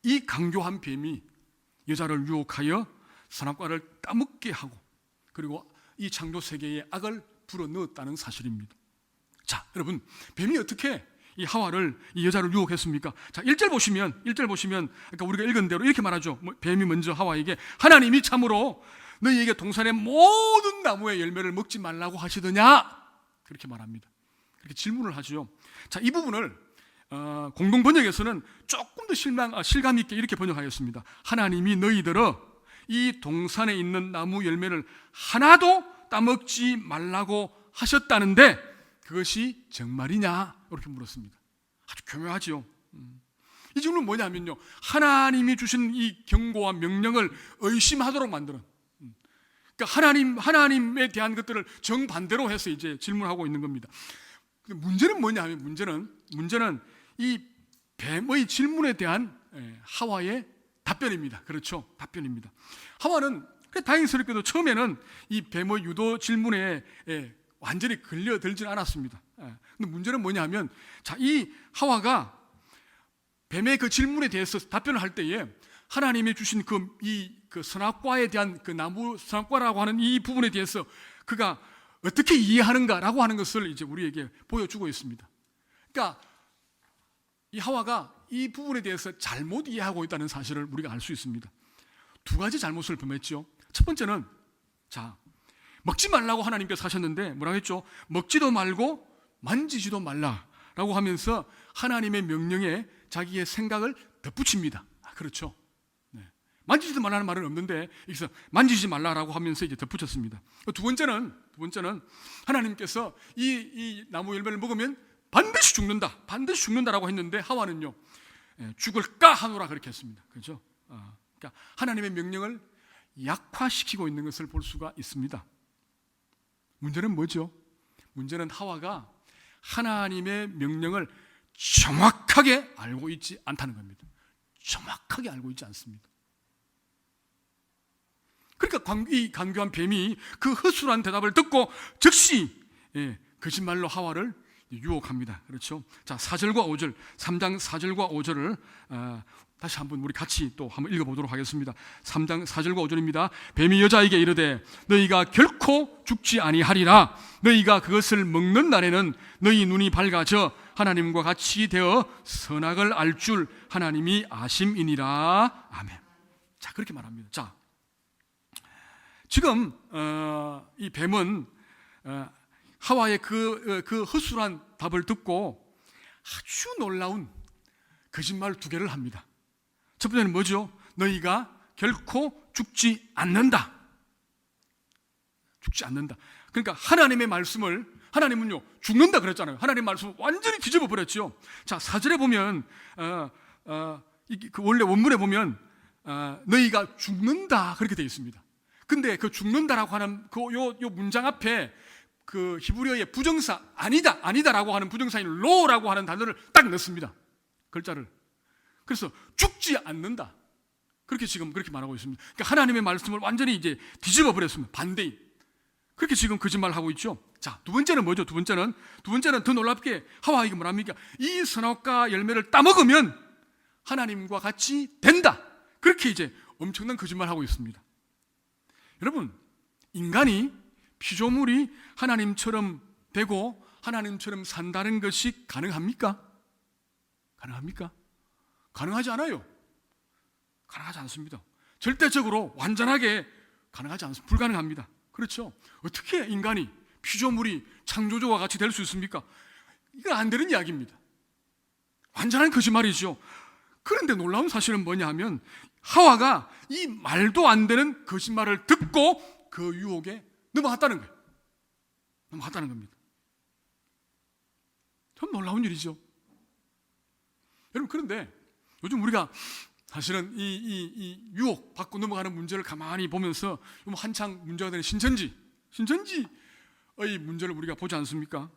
이 간교한 뱀이 여자를 유혹하여 선악과를 따먹게 하고, 그리고 이 창조 세계에 악을 불어넣었다는 사실입니다. 자, 여러분, 뱀이 어떻게 이 하와를, 이 여자를 유혹했습니까? 자, 1절 보시면 그러니까 우리가 읽은 대로 이렇게 말하죠. 뱀이 먼저 하와에게 하나님이 참으로 너희에게 동산의 모든 나무의 열매를 먹지 말라고 하시더냐? 그렇게 말합니다. 그렇게 질문을 하죠. 자, 이 부분을 공동 번역에서는 조금 더 실감 있게 이렇게 번역하였습니다. 하나님이 너희들어 이 동산에 있는 나무 열매를 하나도 따먹지 말라고 하셨다는데 그것이 정말이냐? 이렇게 물었습니다. 아주 교묘하죠. 이 질문은 뭐냐면요, 하나님이 주신 이 경고와 명령을 의심하도록 만드는, 그러니까 하나님에 대한 것들을 정반대로 해서 이제 질문하고 있는 겁니다. 문제는 뭐냐면, 문제는 이 뱀의 질문에 대한 하와의 답변입니다. 그렇죠? 답변입니다. 하와는 다행스럽게도 처음에는 이 뱀의 유도 질문에 완전히 걸려들지는 않았습니다. 근데 문제는 뭐냐면, 자, 이 하와가 뱀의 그 질문에 대해서 답변을 할 때에 하나님이 주신 그 선악과에 대한 그 나무 선악과라고 하는 이 부분에 대해서 그가 어떻게 이해하는가라고 하는 것을 이제 우리에게 보여주고 있습니다. 그러니까 이 하와가 이 부분에 대해서 잘못 이해하고 있다는 사실을 우리가 알 수 있습니다. 두 가지 잘못을 범했죠. 첫 번째는, 자, 먹지 말라고 하나님께서 하셨는데 뭐라고 했죠? 먹지도 말고 만지지도 말라라고 하면서 하나님의 명령에 자기의 생각을 덧붙입니다. 그렇죠? 네. 만지지도 말라는 말은 없는데 여기서 만지지 말라라고 하면서 이제 덧붙였습니다. 두 번째는 하나님께서 이 나무 열매를 먹으면 반드시 죽는다라고 했는데 하와는요, 죽을까 하노라 그렇게 했습니다. 그렇죠? 그러니까 하나님의 명령을 약화시키고 있는 것을 볼 수가 있습니다. 문제는 뭐죠? 문제는 하와가 하나님의 명령을 정확하게 알고 있지 않다는 겁니다. 정확하게 알고 있지 않습니다. 그러니까 이 간교한 뱀이 그 허술한 대답을 듣고 즉시 거짓말로 하와를 유혹합니다. 그렇죠? 자, 4절과 5절, 3장 4절과 5절을 다시 한번 우리 같이 또 한번 읽어보도록 하겠습니다. 3장 4절과 5절입니다. 뱀이 여자에게 이르되 너희가 결코 죽지 아니하리라. 너희가 그것을 먹는 날에는 너희 눈이 밝아져 하나님과 같이 되어 선악을 알 줄 하나님이 아심이니라. 아멘. 자, 그렇게 말합니다. 자, 지금 이 뱀은 하와의 그 허술한 답을 듣고 아주 놀라운 거짓말 두 개를 합니다. 첫 번째는 뭐죠? 너희가 결코 죽지 않는다. 죽지 않는다. 그러니까 하나님의 말씀을, 하나님은요 죽는다 그랬잖아요. 하나님의 말씀을 완전히 뒤집어 버렸죠. 자, 4절에 보면 그 원래 원문에 보면 너희가 죽는다 그렇게 되어 있습니다. 근데 그 죽는다라고 하는 요 문장 앞에 그 히브리어의 부정사 아니다라고 하는 부정사인 로라고 하는 단어를 딱 넣습니다. 글자를. 그래서 죽지 않는다. 그렇게 지금 그렇게 말하고 있습니다. 그러니까 하나님의 말씀을 완전히 이제 뒤집어 버렸습니다. 반대인. 그렇게 지금 거짓말하고 있죠. 자, 두 번째는 뭐죠? 두 번째는 더 놀랍게 하와가 이게 뭐랍니까? 이 선악과 열매를 따먹으면 하나님과 같이 된다. 그렇게 이제 엄청난 거짓말하고 있습니다. 여러분, 인간이 피조물이 하나님처럼 되고 하나님처럼 산다는 것이 가능합니까? 가능하지 않아요. 가능하지 않습니다. 절대적으로 완전하게 가능하지 않습니다. 불가능합니다. 그렇죠? 어떻게 인간이, 피조물이 창조주와 같이 될 수 있습니까? 이건 안 되는 이야기입니다. 완전한 거짓말이죠. 그런데 놀라운 사실은 뭐냐 하면 하와가 이 말도 안 되는 거짓말을 듣고 그 유혹에 넘어갔다는 거예요. 넘어갔다는 겁니다. 참 놀라운 일이죠. 여러분, 그런데 요즘 우리가 사실은 이 유혹 받고 넘어가는 문제를 가만히 보면서 한창 문제가 되는 신천지의 문제를 우리가 보지 않습니까?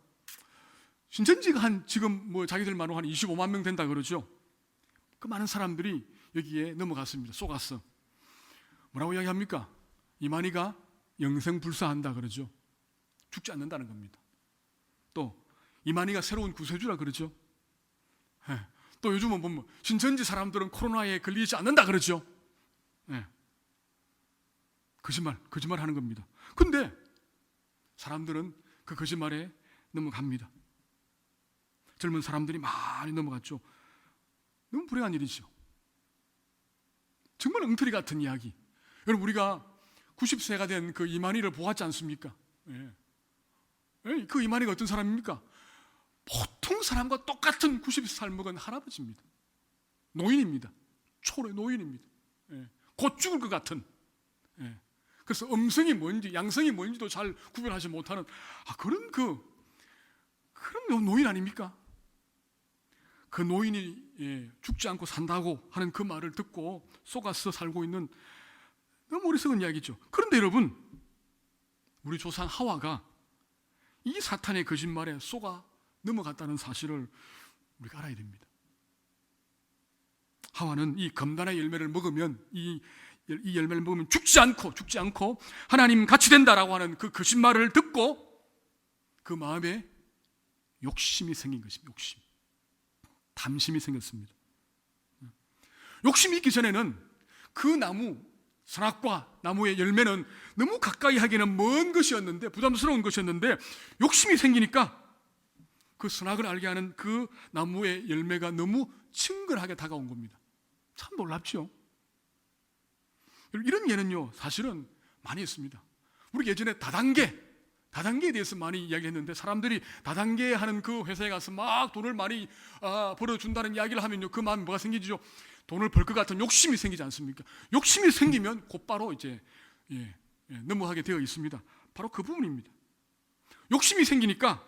신천지가 지금 자기들만으로 한 25만 명 된다 그러죠. 그 많은 사람들이 여기에 넘어갔습니다. 속았어. 뭐라고 이야기합니까? 이만희가 영생불사한다 그러죠. 죽지 않는다는 겁니다. 또 이만희가 새로운 구세주라 그러죠. 또 요즘은 보면 신천지 사람들은 코로나에 걸리지 않는다 그러죠. 거짓말 하는 겁니다. 근데 사람들은 그 거짓말에 넘어갑니다. 젊은 사람들이 많이 넘어갔죠. 너무 불행한 일이죠. 정말 엉터리 같은 이야기. 여러분, 우리가 90세가 된 그 이만희를 보았지 않습니까? 그 이만희가 어떤 사람입니까? 보통 사람과 똑같은 90살 먹은 할아버지입니다. 노인입니다. 초래 노인입니다. 곧 죽을 것 같은. 그래서 음성이 뭔지 양성이 뭔지도 잘 구별하지 못하는 그런 노인 아닙니까? 그 노인이 죽지 않고 산다고 하는 그 말을 듣고 속아서 살고 있는 너무 어리석은 이야기죠. 그런데 여러분, 우리 조상 하와가 이 사탄의 거짓말에 속아 넘어갔다는 사실을 우리가 알아야 됩니다. 하와는 이 검단의 열매를 먹으면 이 열매를 먹으면 죽지 않고 하나님 같이 된다라고 하는 그 거짓말을 듣고 그 마음에 욕심이 생긴 것입니다. 탐심이 생겼습니다. 욕심이 있기 전에는 그 나무, 선악과 나무의 열매는 너무 가까이 하기는 먼 것이었는데, 부담스러운 것이었는데, 욕심이 생기니까 그 선악을 알게 하는 그 나무의 열매가 너무 친근하게 다가온 겁니다. 참 놀랍죠? 이런 예는요, 사실은 많이 있습니다. 우리 예전에 다단계에 대해서 많이 이야기했는데, 사람들이 다단계 하는 그 회사에 가서 막 돈을 많이 벌어준다는 이야기를 하면요, 그 마음에 뭐가 생기죠? 돈을 벌 것 같은 욕심이 생기지 않습니까? 욕심이 생기면 곧바로 이제 넘어가게 되어 있습니다. 바로 그 부분입니다. 욕심이 생기니까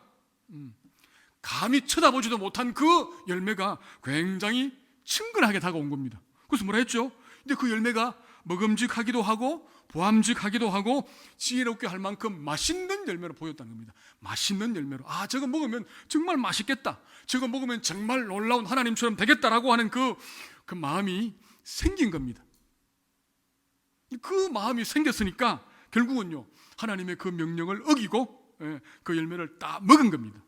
감히 쳐다보지도 못한 그 열매가 굉장히 친근하게 다가온 겁니다. 그래서 뭐라 했죠? 근데 그 열매가 먹음직하기도 하고 보암직하기도 하고 지혜롭게 할 만큼 맛있는 열매로 보였다는 겁니다. 맛있는 열매로, 저거 먹으면 정말 맛있겠다, 저거 먹으면 정말 놀라운 하나님처럼 되겠다라고 하는 그 마음이 생긴 겁니다. 그 마음이 생겼으니까 결국은요, 하나님의 그 명령을 어기고 그 열매를 딱 먹은 겁니다.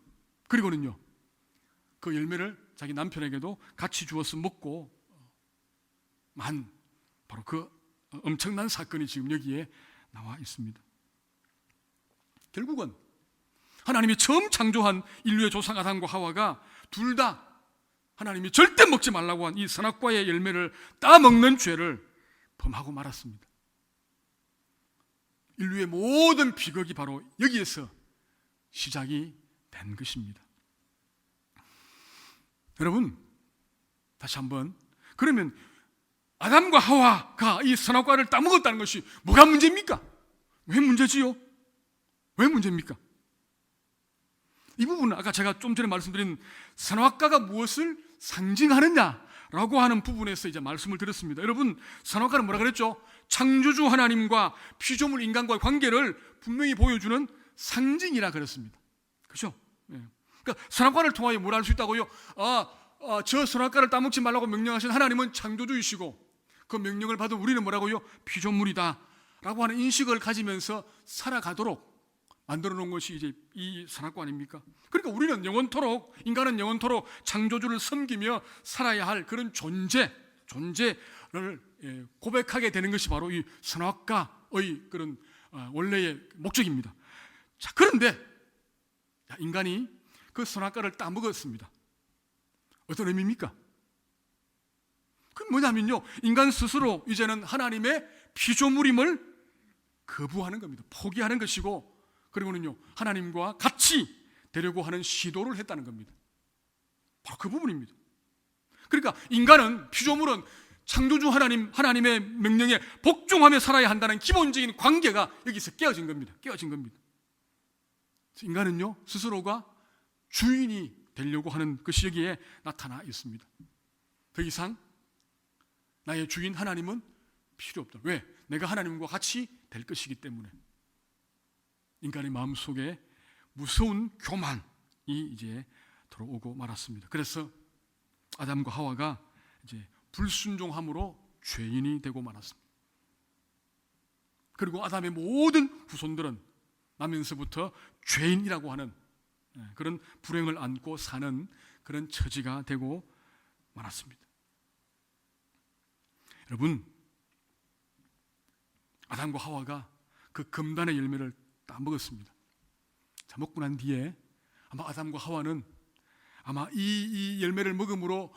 그리고는요, 그 열매를 자기 남편에게도 같이 주어서 먹고 바로 그 엄청난 사건이 지금 여기에 나와 있습니다. 결국은 하나님이 처음 창조한 인류의 조상 아담과 하와가 둘 다 하나님이 절대 먹지 말라고 한 이 선악과의 열매를 따먹는 죄를 범하고 말았습니다. 인류의 모든 비극이 바로 여기에서 시작이 된 것입니다. 여러분, 다시 한번, 그러면 아담과 하와가 이 선악과를 따먹었다는 것이 뭐가 문제입니까? 왜 문제지요? 왜 문제입니까? 이 부분은 아까 제가 좀 전에 말씀드린 선악과가 무엇을 상징하느냐라고 하는 부분에서 이제 말씀을 드렸습니다. 여러분, 선악과는 뭐라 그랬죠? 창조주 하나님과 피조물 인간과의 관계를 분명히 보여주는 상징이라 그랬습니다. 그렇죠? 그러니까 선악과를 통하여 뭘 알 수 있다고요? 저 선악과를 따먹지 말라고 명령하신 하나님은 창조주이시고 그 명령을 받은 우리는 뭐라고요? 피조물이다 라고 하는 인식을 가지면서 살아가도록 만들어 놓은 것이 이제 이 선악과 아닙니까? 그러니까 우리는 영원토록, 인간은 영원토록 창조주를 섬기며 살아야 할 그런 존재를 고백하게 되는 것이 바로 이 선악과의 그런 원래의 목적입니다. 자, 그런데 인간이 그 선악과를 따먹었습니다. 어떤 의미입니까? 그건 뭐냐면요, 인간 스스로 이제는 하나님의 피조물임을 거부하는 겁니다. 포기하는 것이고, 그리고는요, 하나님과 같이 되려고 하는 시도를 했다는 겁니다. 바로 그 부분입니다. 그러니까 인간은, 피조물은 창조주 하나님의 명령에 복종하며 살아야 한다는 기본적인 관계가 여기서 깨어진 겁니다. 인간은요, 스스로가 주인이 되려고 하는 것이 여기에 나타나 있습니다. 더 이상 나의 주인 하나님은 필요 없다. 왜? 내가 하나님과 같이 될 것이기 때문에. 인간의 마음속에 무서운 교만이 이제 들어오고 말았습니다. 그래서 아담과 하와가 이제 불순종함으로 죄인이 되고 말았습니다. 그리고 아담의 모든 후손들은 나면서부터 죄인이라고 하는 그런 불행을 안고 사는 그런 처지가 되고 말았습니다. 여러분, 아담과 하와가 그 금단의 열매를 다 먹었습니다. 자, 먹고 난 뒤에 아마 아담과 하와는 아마 이 열매를 먹음으로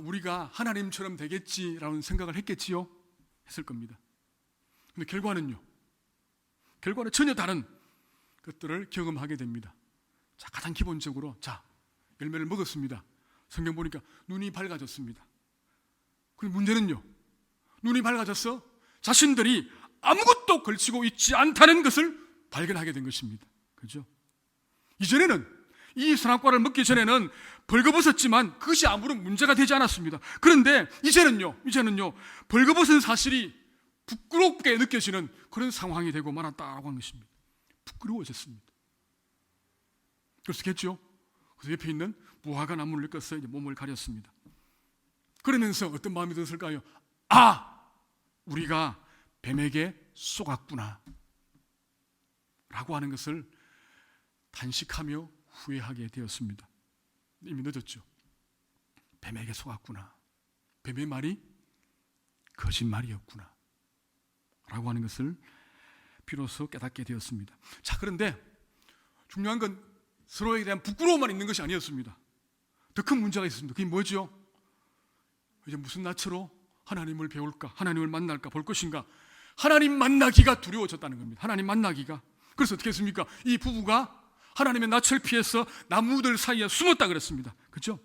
우리가 하나님처럼 되겠지라는 생각을 했겠지요? 했을 겁니다. 근데 결과는 전혀 다른 것들을 경험하게 됩니다. 자, 가장 기본적으로 열매를 먹었습니다. 성경 보니까 눈이 밝아졌습니다. 근데 문제는요, 눈이 밝아져서 자신들이 아무것도 걸치고 있지 않다는 것을 발견하게 된 것입니다. 그죠? 이전에는 이 선악과를 먹기 전에는 벌거벗었지만 그것이 아무런 문제가 되지 않았습니다. 그런데 이제는요 벌거벗은 사실이 부끄럽게 느껴지는 그런 상황이 되고 말았다라고 하는 것입니다. 부끄러워졌습니다. 그렇겠죠? 그래서 옆에 있는 무화과 나무를 꺾어서 이제 몸을 가렸습니다. 그러면서 어떤 마음이 들었을까요? 우리가 뱀에게 속았구나 라고 하는 것을 단식하며 후회하게 되었습니다. 이미 늦었죠. 뱀에게 속았구나. 뱀의 말이 거짓말이었구나 라고 하는 것을 비로소 깨닫게 되었습니다. 자, 그런데 중요한 건 서로에 대한 부끄러움만 있는 것이 아니었습니다. 더 큰 문제가 있었습니다. 그게 뭐죠? 이제 무슨 낯으로 하나님을 배울까? 하나님을 만날까? 볼 것인가? 하나님 만나기가 두려워졌다는 겁니다. 하나님 만나기가. 그래서 어떻게 했습니까? 이 부부가 하나님의 낯을 피해서 나무들 사이에 숨었다 그랬습니다. 그렇죠?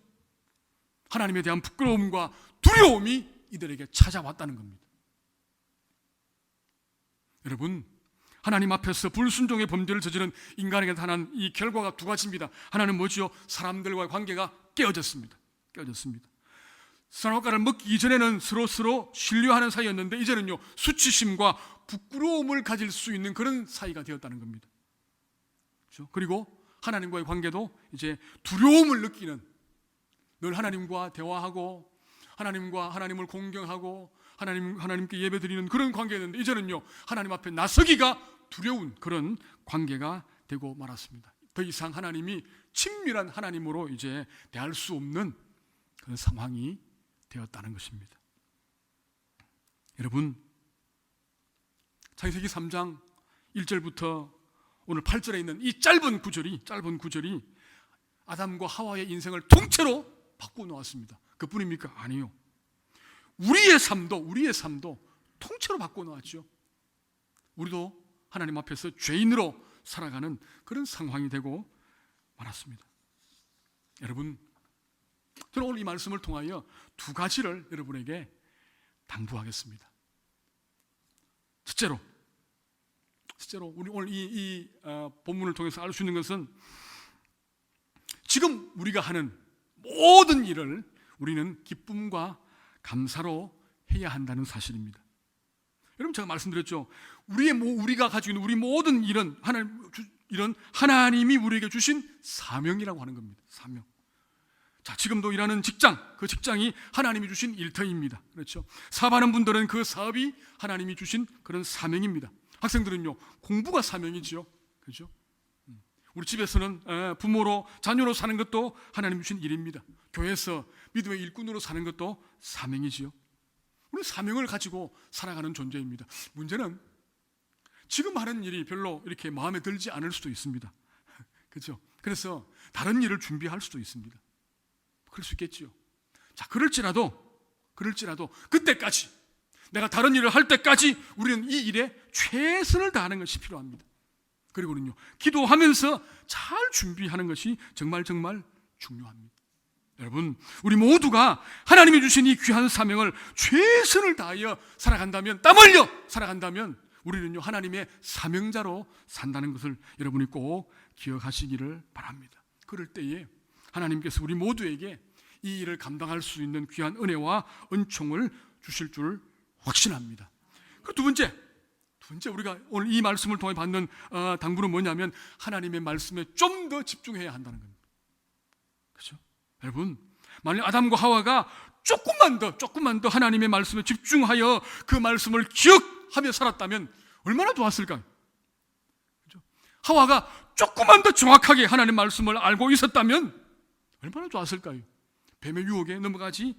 하나님에 대한 부끄러움과 두려움이 이들에게 찾아왔다는 겁니다. 여러분, 하나님 앞에서 불순종의 범죄를 저지른 인간에게 나타난 이 결과가 두 가지입니다. 하나는 뭐지요? 사람들과의 관계가 깨어졌습니다. 선악과를 먹기 이전에는 서로 신뢰하는 사이였는데 이제는요, 수치심과 부끄러움을 가질 수 있는 그런 사이가 되었다는 겁니다. 그렇죠? 그리고 하나님과의 관계도 이제 두려움을 느끼는, 늘 하나님과 대화하고 하나님을 공경하고 하나님께 예배드리는 그런 관계였는데 이제는요, 하나님 앞에 나서기가 두려운 그런 관계가 되고 말았습니다. 더 이상 하나님이 친밀한 하나님으로 이제 대할 수 없는 그런 상황이 되었다는 것입니다. 여러분, 창세기 3장 1절부터 오늘 8절에 있는 이 짧은 구절이 아담과 하와의 인생을 통째로 바꾸어 놓았습니다. 그뿐입니까? 아니요. 우리의 삶도 통째로 바꾸어 놓았죠. 우리도 하나님 앞에서 죄인으로 살아가는 그런 상황이 되고 말았습니다. 여러분, 저는 오늘 이 말씀을 통하여 두 가지를 여러분에게 당부하겠습니다. 첫째로 우리 오늘 이 본문을 통해서 알 수 있는 것은 지금 우리가 하는 모든 일을 우리는 기쁨과 감사로 해야 한다는 사실입니다. 여러분, 제가 말씀드렸죠. 우리가 가지고 있는 우리 모든 일은 하나님이 우리에게 주신 사명이라고 하는 겁니다. 사명. 자, 지금도 일하는 직장, 그 직장이 하나님이 주신 일터입니다. 그렇죠? 사업하는 분들은 그 사업이 하나님이 주신 그런 사명입니다. 학생들은요, 공부가 사명이지요. 그렇죠? 우리 집에서는 부모로 자녀로 사는 것도 하나님 주신 일입니다. 교회에서 믿음의 일꾼으로 사는 것도 사명이지요. 우리는 사명을 가지고 살아가는 존재입니다. 문제는 지금 하는 일이 별로 이렇게 마음에 들지 않을 수도 있습니다. 그렇죠? 그래서 다른 일을 준비할 수도 있습니다. 그럴 수 있겠지요. 자, 그럴지라도 그때까지, 내가 다른 일을 할 때까지 우리는 이 일에 최선을 다하는 것이 필요합니다. 그리고는요, 기도하면서 잘 준비하는 것이 정말 중요합니다. 여러분, 우리 모두가 하나님이 주신 이 귀한 사명을 최선을 다하여 살아간다면, 땀 흘려 살아간다면 우리는요, 하나님의 사명자로 산다는 것을 여러분이 꼭 기억하시기를 바랍니다. 그럴 때에 하나님께서 우리 모두에게 이 일을 감당할 수 있는 귀한 은혜와 은총을 주실 줄 확신합니다. 그 두 번째 우리가 오늘 이 말씀을 통해 받는 당부는 뭐냐면 하나님의 말씀에 좀 더 집중해야 한다는 겁니다. 그렇죠? 여러분, 만약 아담과 하와가 조금만 더 하나님의 말씀에 집중하여 그 말씀을 기억하며 살았다면 얼마나 좋았을까요? 그렇죠? 하와가 조금만 더 정확하게 하나님의 말씀을 알고 있었다면 얼마나 좋았을까요? 뱀의 유혹에 넘어가지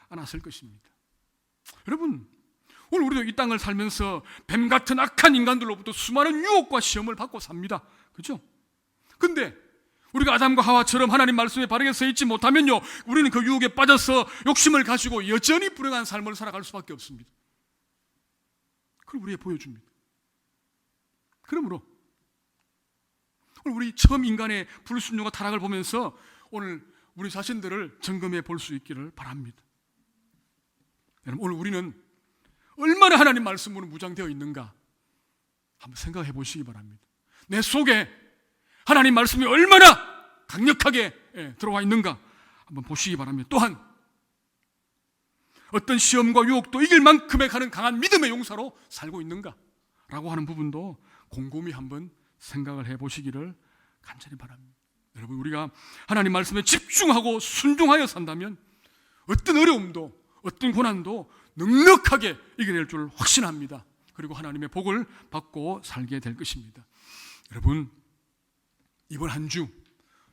않았을 것입니다. 여러분, 오늘 우리도 이 땅을 살면서 뱀 같은 악한 인간들로부터 수많은 유혹과 시험을 받고 삽니다. 그렇죠? 근데 우리가 아담과 하와처럼 하나님 말씀에 바르게 서 있지 못하면요, 우리는 그 유혹에 빠져서 욕심을 가지고 여전히 불행한 삶을 살아갈 수밖에 없습니다. 그걸 우리에게 보여줍니다. 그러므로 오늘 우리 처음 인간의 불순종과 타락을 보면서 오늘 우리 자신들을 점검해 볼 수 있기를 바랍니다. 여러분, 오늘 우리는 얼마나 하나님 말씀으로 무장되어 있는가 한번 생각해 보시기 바랍니다. 내 속에 하나님 말씀이 얼마나 강력하게 들어와 있는가 한번 보시기 바랍니다. 또한 어떤 시험과 유혹도 이길 만큼의 강한 믿음의 용사로 살고 있는가 라고 하는 부분도 곰곰이 한번 생각을 해 보시기를 간절히 바랍니다. 여러분, 우리가 하나님 말씀에 집중하고 순종하여 산다면 어떤 어려움도 어떤 고난도 넉넉하게 이겨낼 줄 확신합니다. 그리고 하나님의 복을 받고 살게 될 것입니다. 여러분, 이번 한 주,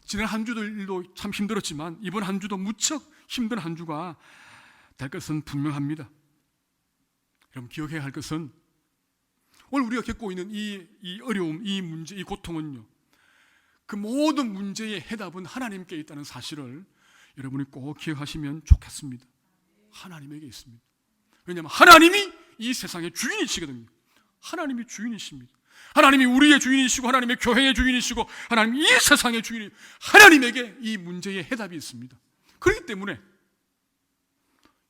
지난 한 주도 일도 참 힘들었지만 이번 한 주도 무척 힘든 한 주가 될 것은 분명합니다. 여러분, 기억해야 할 것은 오늘 우리가 겪고 있는 이 어려움, 이 문제, 이 고통은요, 그 모든 문제의 해답은 하나님께 있다는 사실을 여러분이 꼭 기억하시면 좋겠습니다. 하나님에게 있습니다. 왜냐하면 하나님이 이 세상의 주인이시거든요. 하나님이 주인이십니다. 하나님이 우리의 주인이시고 하나님의 교회의 주인이시고 하나님 이 세상의 주인이, 하나님에게 이 문제의 해답이 있습니다. 그렇기 때문에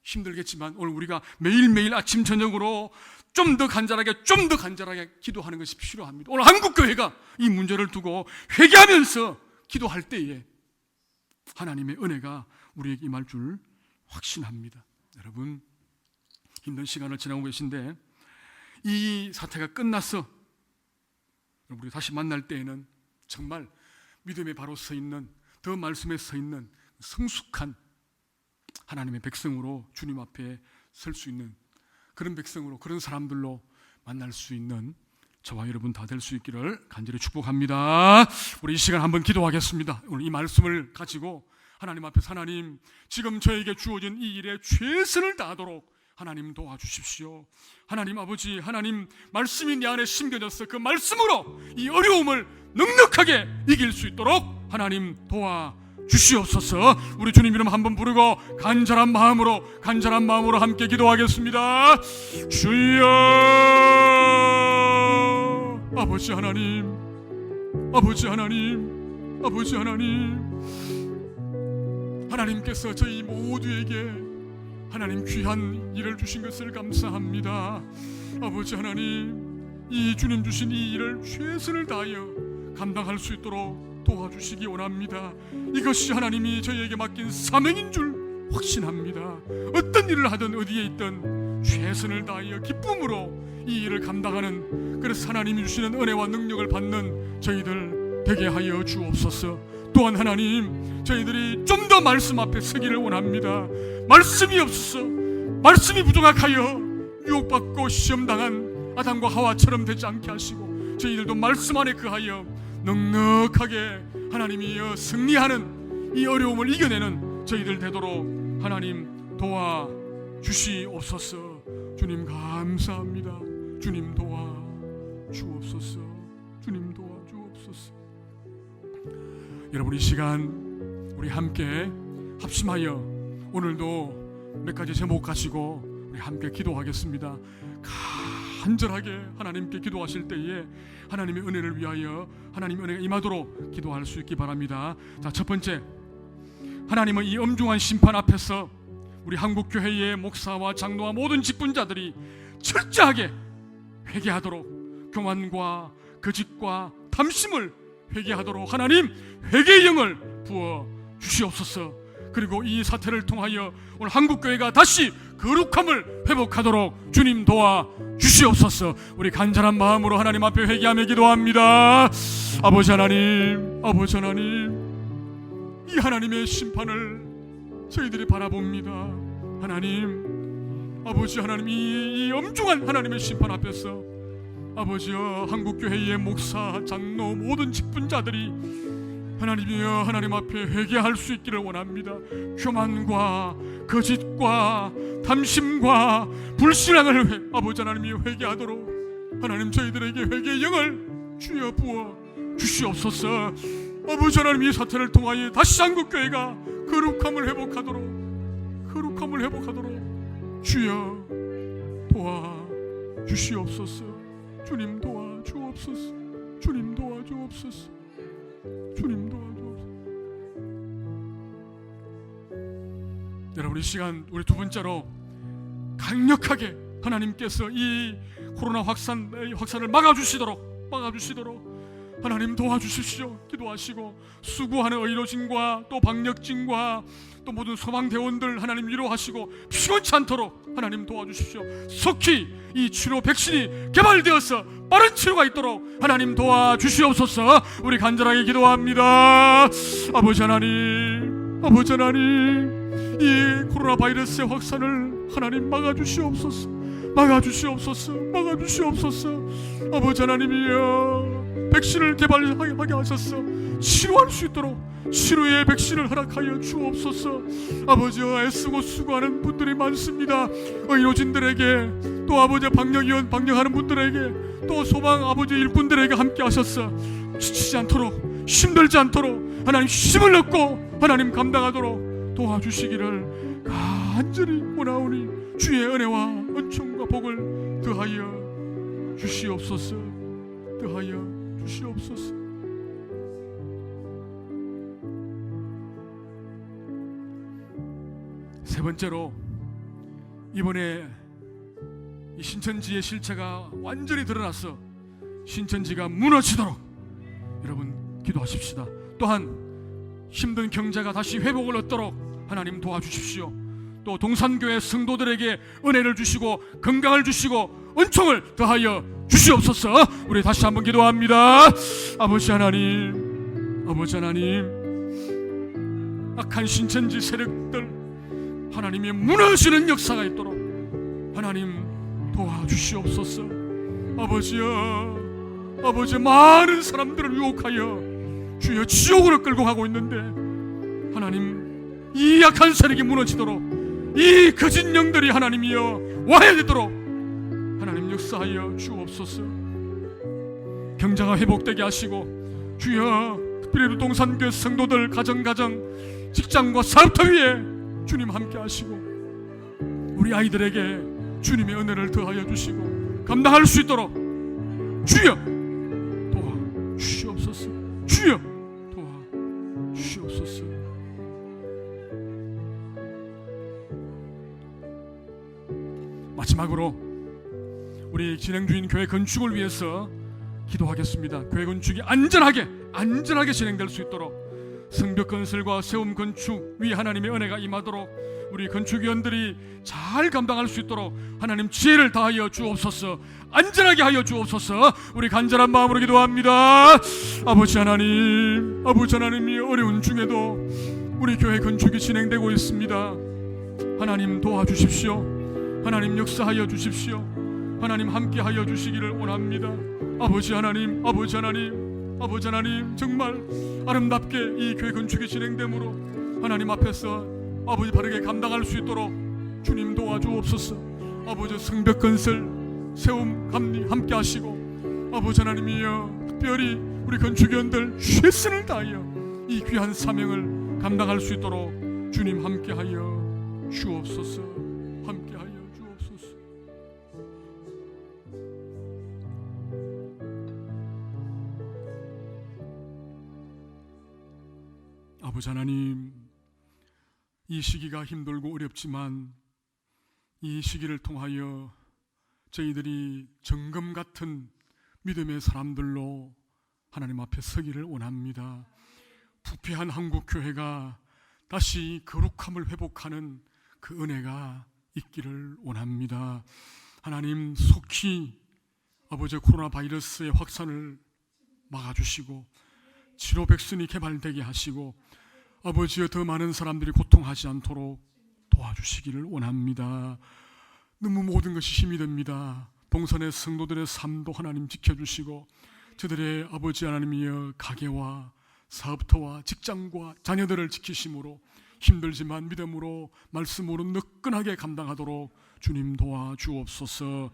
힘들겠지만 오늘 우리가 매일매일 아침 저녁으로 좀 더 간절하게 기도하는 것이 필요합니다. 오늘 한국교회가 이 문제를 두고 회개하면서 기도할 때에 하나님의 은혜가 우리에게 임할 줄 확신합니다. 여러분, 힘든 시간을 지나고 계신데 이 사태가 끝났어 우리 다시 만날 때에는 정말 믿음에 바로 서 있는, 더 말씀에 서 있는 성숙한 하나님의 백성으로 주님 앞에 설 수 있는 그런 백성으로, 그런 사람들로 만날 수 있는 저와 여러분 다 될 수 있기를 간절히 축복합니다. 우리 이 시간 한번 기도하겠습니다. 오늘 이 말씀을 가지고 하나님 앞에서, 하나님, 지금 저에게 주어진 이 일에 최선을 다하도록 하나님 도와주십시오. 하나님 아버지, 하나님 말씀이 내 안에 심겨져서 그 말씀으로 이 어려움을 넉넉하게 이길 수 있도록 하나님 도와주시옵소서. 우리 주님 이름 한번 부르고 간절한 마음으로 함께 기도하겠습니다. 주여, 아버지 하나님, 하나님께서 저희 모두에게 하나님 귀한 일을 주신 것을 감사합니다. 아버지 하나님, 이 주님 주신 이 일을 최선을 다하여 감당할 수 있도록 도와주시기 원합니다. 이것이 하나님이 저희에게 맡긴 사명인 줄 확신합니다. 어떤 일을 하든 어디에 있든 최선을 다하여 기쁨으로 이 일을 감당하는, 그래서 하나님이 주시는 은혜와 능력을 받는 저희들 되게 하여 주옵소서. 또한 하나님, 저희들이 좀 더 말씀 앞에 서기를 원합니다. 말씀이 없어서, 말씀이 부족하여 유혹받고 시험당한 아담과 하와처럼 되지 않게 하시고 저희들도 말씀 안에 거하여 넉넉하게 하나님이여 승리하는 이 어려움을 이겨내는 저희들 되도록 하나님 도와주시옵소서. 주님 감사합니다. 주님 도와주옵소서. 주님 도와주옵소서. 여러분, 이 시간 우리 함께 합심하여 오늘도 몇 가지 제목 가지고 우리 함께 기도하겠습니다. 간절하게 하나님께 기도하실 때에 하나님의 은혜를 위하여 하나님의 은혜가 임하도록 기도할 수 있기 바랍니다. 자, 첫 번째, 하나님은 이 엄중한 심판 앞에서 우리 한국교회의 목사와 장로와 모든 직분자들이 철저하게 회개하도록, 교만과 거짓과 탐심을 회개하도록 하나님 회개의 영을 부어 주시옵소서. 그리고 이 사태를 통하여 오늘 한국교회가 다시 거룩함을 회복하도록 주님 도와 주시옵소서. 우리 간절한 마음으로 하나님 앞에 회개하며 기도합니다. 아버지 하나님, 아버지 하나님, 이 하나님의 심판을 저희들이 바라봅니다. 하나님, 아버지 하나님, 이 엄중한 하나님의 심판 앞에서 아버지여, 한국교회의 목사, 장로, 모든 직분자들이 하나님이여 하나님 앞에 회개할 수 있기를 원합니다. 교만과 거짓과 탐심과 불신앙을 아버지 하나님이 회개하도록 하나님 저희들에게 회개의 영을 주여 부어 주시옵소서. 아버지 하나님, 이 사태를 통하여 다시 한국교회가 거룩함을 회복하도록 주여 도와 주시옵소서. 주님 도와 주옵소서. 주님 도와 주옵소서. 주님 도와 주옵소서. 여러분, 이 시간 우리 두 번째로 강력하게 하나님께서 이 코로나 확산을 막아주시도록 하나님 도와주십시오. 기도하시고 수고하는 의료진과 또 방역진과 또 모든 소방대원들 하나님 위로하시고 피곤치 않도록 하나님 도와주십시오. 속히 이 치료 백신이 개발되어서 빠른 치료가 있도록 하나님 도와주시옵소서. 우리 간절하게 기도합니다. 아버지 하나님, 아버지 하나님, 이 코로나 바이러스의 확산을 하나님 막아주시옵소서. 아버지 하나님이여, 백신을 개발하게 하셔서 치료할 수 있도록 치료의 백신을 허락하여 주옵소서. 아버지여, 애쓰고 수고하는 분들이 많습니다. 의료진들에게 또 아버지 방역위원 방역하는 분들에게 또 소방 아버지 일꾼들에게 함께 하셔서 지치지 않도록 힘들지 않도록 하나님 힘을 얻고 하나님 감당하도록 도와주시기를 간절히 원하오니 주의 은혜와 은총과 복을 더하여 주시옵소서. 세 번째로, 이번에 이 신천지의 실체가 완전히 드러나서 신천지가 무너지도록 여러분 기도하십시다. 또한 힘든 경제가 다시 회복을 얻도록 하나님 도와주십시오. 또 동산교회 성도들에게 은혜를 주시고 건강을 주시고 은총을 더하여 주시옵소서. 우리 다시 한번 기도합니다. 아버지 하나님, 악한 신천지 세력들 하나님의 무너지는 역사가 있도록 하나님 도와주시옵소서. 아버지여, 많은 사람들을 유혹하여 주여 지옥으로 끌고 가고 있는데 하나님, 이 약한 세력이 무너지도록 이 거짓 영들이 하나님이여 와해되도록 하나님 역사하여 주옵소서. 경제가 회복되게 하시고 주여, 특별히 동산교회 성도들 가정 직장과 사업터 위에 주님 함께 하시고 우리 아이들에게 주님의 은혜를 더하여 주시고 감당할 수 있도록 주여 도와주시옵소서. 주여 도와주시옵소서. 마지막으로 우리 진행 중인 교회 건축을 위해서 기도하겠습니다. 교회 건축이 안전하게 진행될 수 있도록 성벽 건설과 세움 건축 위 하나님의 은혜가 임하도록 우리 건축위원들이 잘 감당할 수 있도록 하나님 지혜를 다하여 주옵소서. 안전하게 하여 주옵소서. 우리 간절한 마음으로 기도합니다. 아버지 하나님이 어려운 중에도 우리 교회 건축이 진행되고 있습니다. 하나님 도와주십시오. 하나님 역사하여 주십시오. 하나님 함께하여 주시기를 원합니다. 아버지 하나님, 정말 아름답게 이 교회 건축이 진행되므로 하나님 앞에서 아버지 바르게 감당할 수 있도록 주님 도와주옵소서. 아버지 성벽 건설, 세움 함께 하시고 아버지 하나님이여, 특별히 우리 건축위원들 최선을 다하여 이 귀한 사명을 감당할 수 있도록 주님 함께하여 주옵소서. 아버지 하나님, 이 시기가 힘들고 어렵지만 이 시기를 통하여 저희들이 정금 같은 믿음의 사람들로 하나님 앞에 서기를 원합니다. 부패한 한국교회가 다시 거룩함을 회복하는 그 은혜가 있기를 원합니다. 하나님 속히 아버지의 코로나 바이러스의 확산을 막아주시고 치료 백신이 개발되게 하시고 아버지의 더 많은 사람들이 고통하지 않도록 도와주시기를 원합니다. 너무 모든 것이 힘이 됩니다. 동선의 성도들의 삶도 하나님 지켜주시고 저들의 아버지 하나님이여 가게와 사업터와 직장과 자녀들을 지키심으로 힘들지만 믿음으로 말씀으로 느끈하게 감당하도록 주님 도와주옵소서.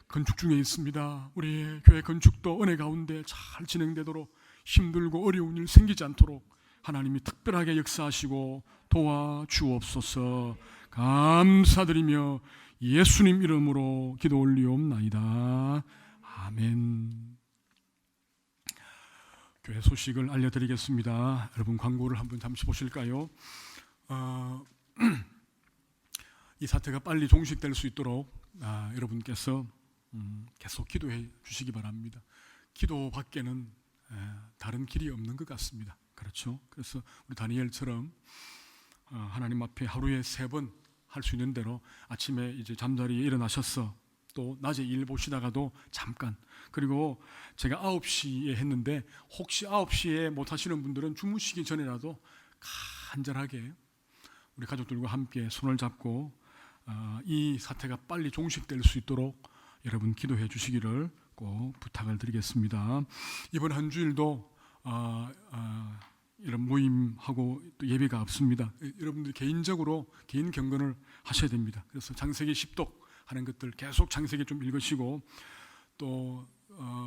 건축 중에 있습니다. 우리의 교회 건축도 은혜 가운데 잘 진행되도록 힘들고 어려운 일 생기지 않도록 하나님이 특별하게 역사하시고 도와주옵소서. 감사드리며 예수님 이름으로 기도 올리옵나이다. 아멘. 교회 소식을 알려드리겠습니다. 여러분 광고를 한번 잠시 보실까요? 이 사태가 빨리 종식될 수 있도록 여러분께서 계속 기도해 주시기 바랍니다. 기도밖에는 다른 길이 없는 것 같습니다. 그렇죠? 그래서 우리 다니엘처럼 하나님 앞에 하루에 3번 할 수 있는 대로 아침에 이제 잠자리에 일어나셔서 또 낮에 일 보시다가도 잠깐, 그리고 제가 9시에 했는데 혹시 9시에 못 하시는 분들은 주무시기 전에라도 간절하게 우리 가족들과 함께 손을 잡고 이 사태가 빨리 종식될 수 있도록 여러분 기도해 주시기를 꼭 부탁을 드리겠습니다. 이번 한 주일도 이런 모임하고 또 예배가 없습니다. 여러분들 개인적으로 개인 경건을 하셔야 됩니다. 그래서 창세기 10독 하는 것들 계속 창세기 좀 읽으시고 또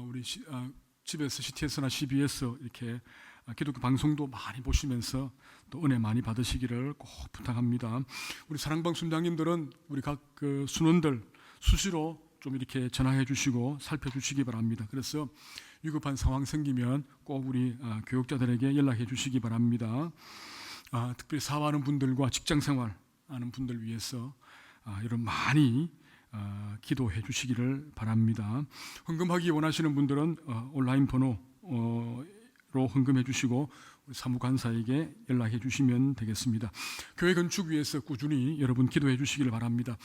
우리 집에서 CTS나 CBS 이렇게 기독교 방송도 많이 보시면서 또 은혜 많이 받으시기를 꼭 부탁합니다. 우리 사랑방 순장님들은 우리 각 그 순원들 수시로 좀 이렇게 전화해 주시고 살펴주시기 바랍니다. 그래서 위급한 상황 생기면 꼭 우리 교육자들에게 연락해 주시기 바랍니다. 특별히 사업하는 분들과 직장생활 하는 분들 위해서 여러분 많이 기도해 주시기를 바랍니다. 헌금하기 원하시는 분들은 온라인 번호로 헌금해 주시고 우리 사무관사에게 연락해 주시면 되겠습니다. 교회 건축 위해서 꾸준히 여러분 기도해 주시기를 바랍니다.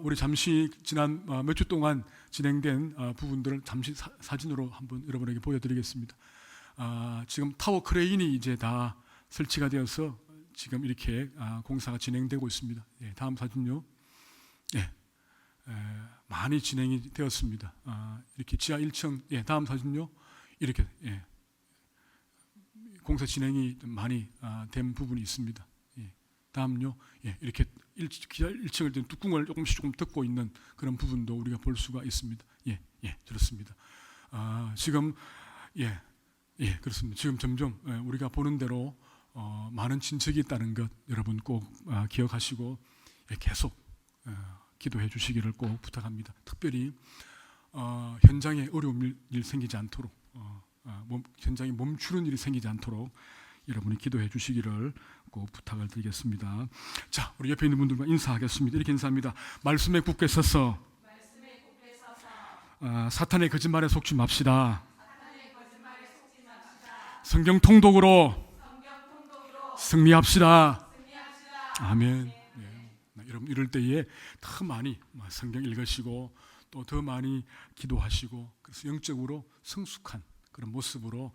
우리 잠시 지난 몇 주 동안 진행된 부분들을 잠시 사진으로 한번 여러분에게 보여드리겠습니다. 지금 타워 크레인이 이제 다 설치가 되어서 지금 이렇게 공사가 진행되고 있습니다. 다음 사진요. 많이 진행이 되었습니다. 이렇게 지하 1층, 다음 사진요. 이렇게 공사 진행이 많이 된 부분이 있습니다. 다음요. 이렇게 1층을 뚜껑을 조금 덮고 있는 그런 부분도 우리가 볼 수가 있습니다. 그렇습니다. 지금 그렇습니다. 지금 점점 우리가 보는 대로 많은 진척이 있다는 것 여러분 꼭 기억하시고 계속 기도해 주시기를 꼭 부탁합니다. 특별히 현장에 어려운 일 생기지 않도록 현장에 멈추는 일이 생기지 않도록 여러분이 기도해 주시기를 꼭 부탁을 드리겠습니다. 자, 우리 옆에 있는 분들과 인사하겠습니다. 이렇게 인사합니다. 말씀에 굳게 서서 사탄의 거짓말에 속지 맙시다. 성경 통독으로 승리합시다. 아멘. 여러분 이럴 때에 더 많이 성경 읽으시고 또 더 많이 기도하시고 그래서 영적으로 성숙한 그런 모습으로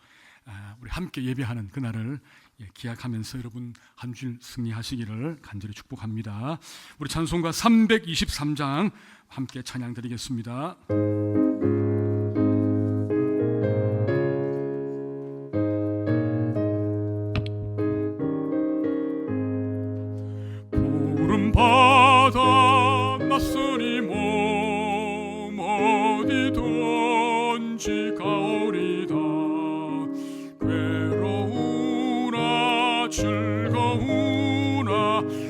우리 함께 예배하는 그날을 기약하면서 여러분 한 주일 승리하시기를 간절히 축복합니다. 우리 찬송가 323장 함께 찬양 드리겠습니다. 푸른 바다 낯선이 몸 어디든지 가오리다. 괴로우나 즐거우나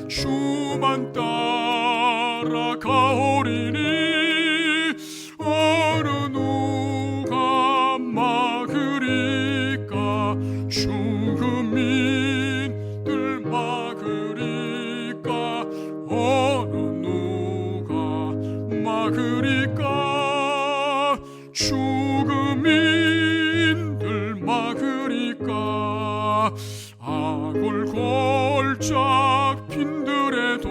주만 따라 가오리니 어느 누가 막으리까. 죽음인들 막으리까. 어느 누가 막으리까. 죽음인들 막으리까. 악을 골짝 핀들에도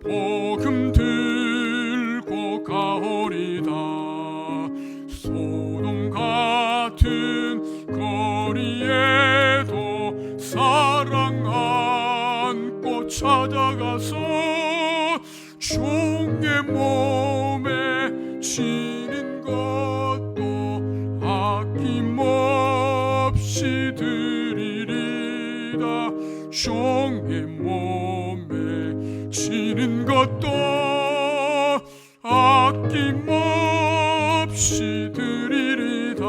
복음 들고 가오리다. 소돔 같은 거리에도 사랑 안고 찾아가서 종의 몸에 지는 것도 아낌없이 드리리다. 종의 몸에 지는 것도 아낌없이 드리리다.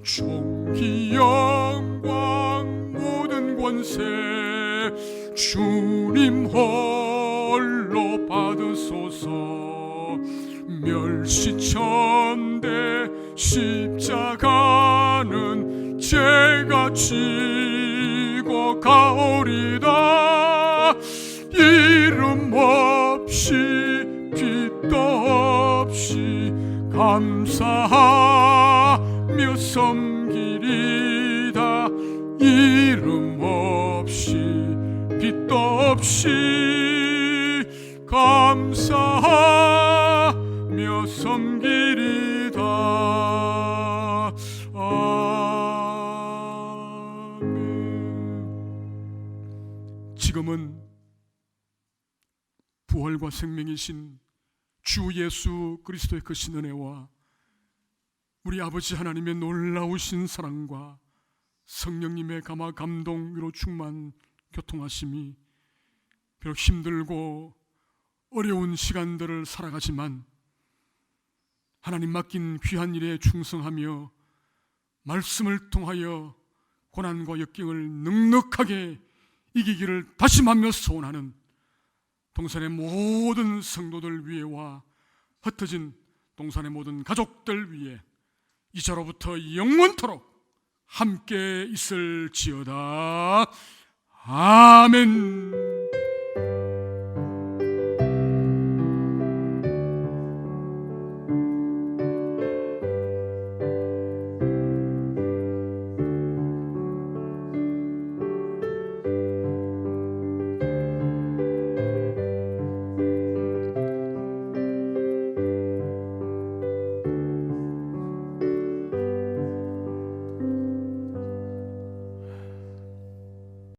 존귀 영광 모든 권세 주님 홀로 받으소서. 멸시천대 십자가는 제가 지고 가오리다. 이름 없이 빛도 없이 감사하며 섬기리다. 이름 없이 빛도 없이 감사하며 섬기리다. 아멘. 지금은 부활과 생명이신 주 예수 그리스도의 크신 은혜와 우리 아버지 하나님의 놀라우신 사랑과 성령님의 감화 감동 위로 충만 교통하심이 비록 힘들고 어려운 시간들을 살아가지만 하나님 맡긴 귀한 일에 충성하며 말씀을 통하여 고난과 역경을 넉넉하게 이기기를 다짐하며 소원하는 동산의 모든 성도들 위에와 흩어진 동산의 모든 가족들 위에 이제로부터 영원토록 함께 있을지어다. 아멘.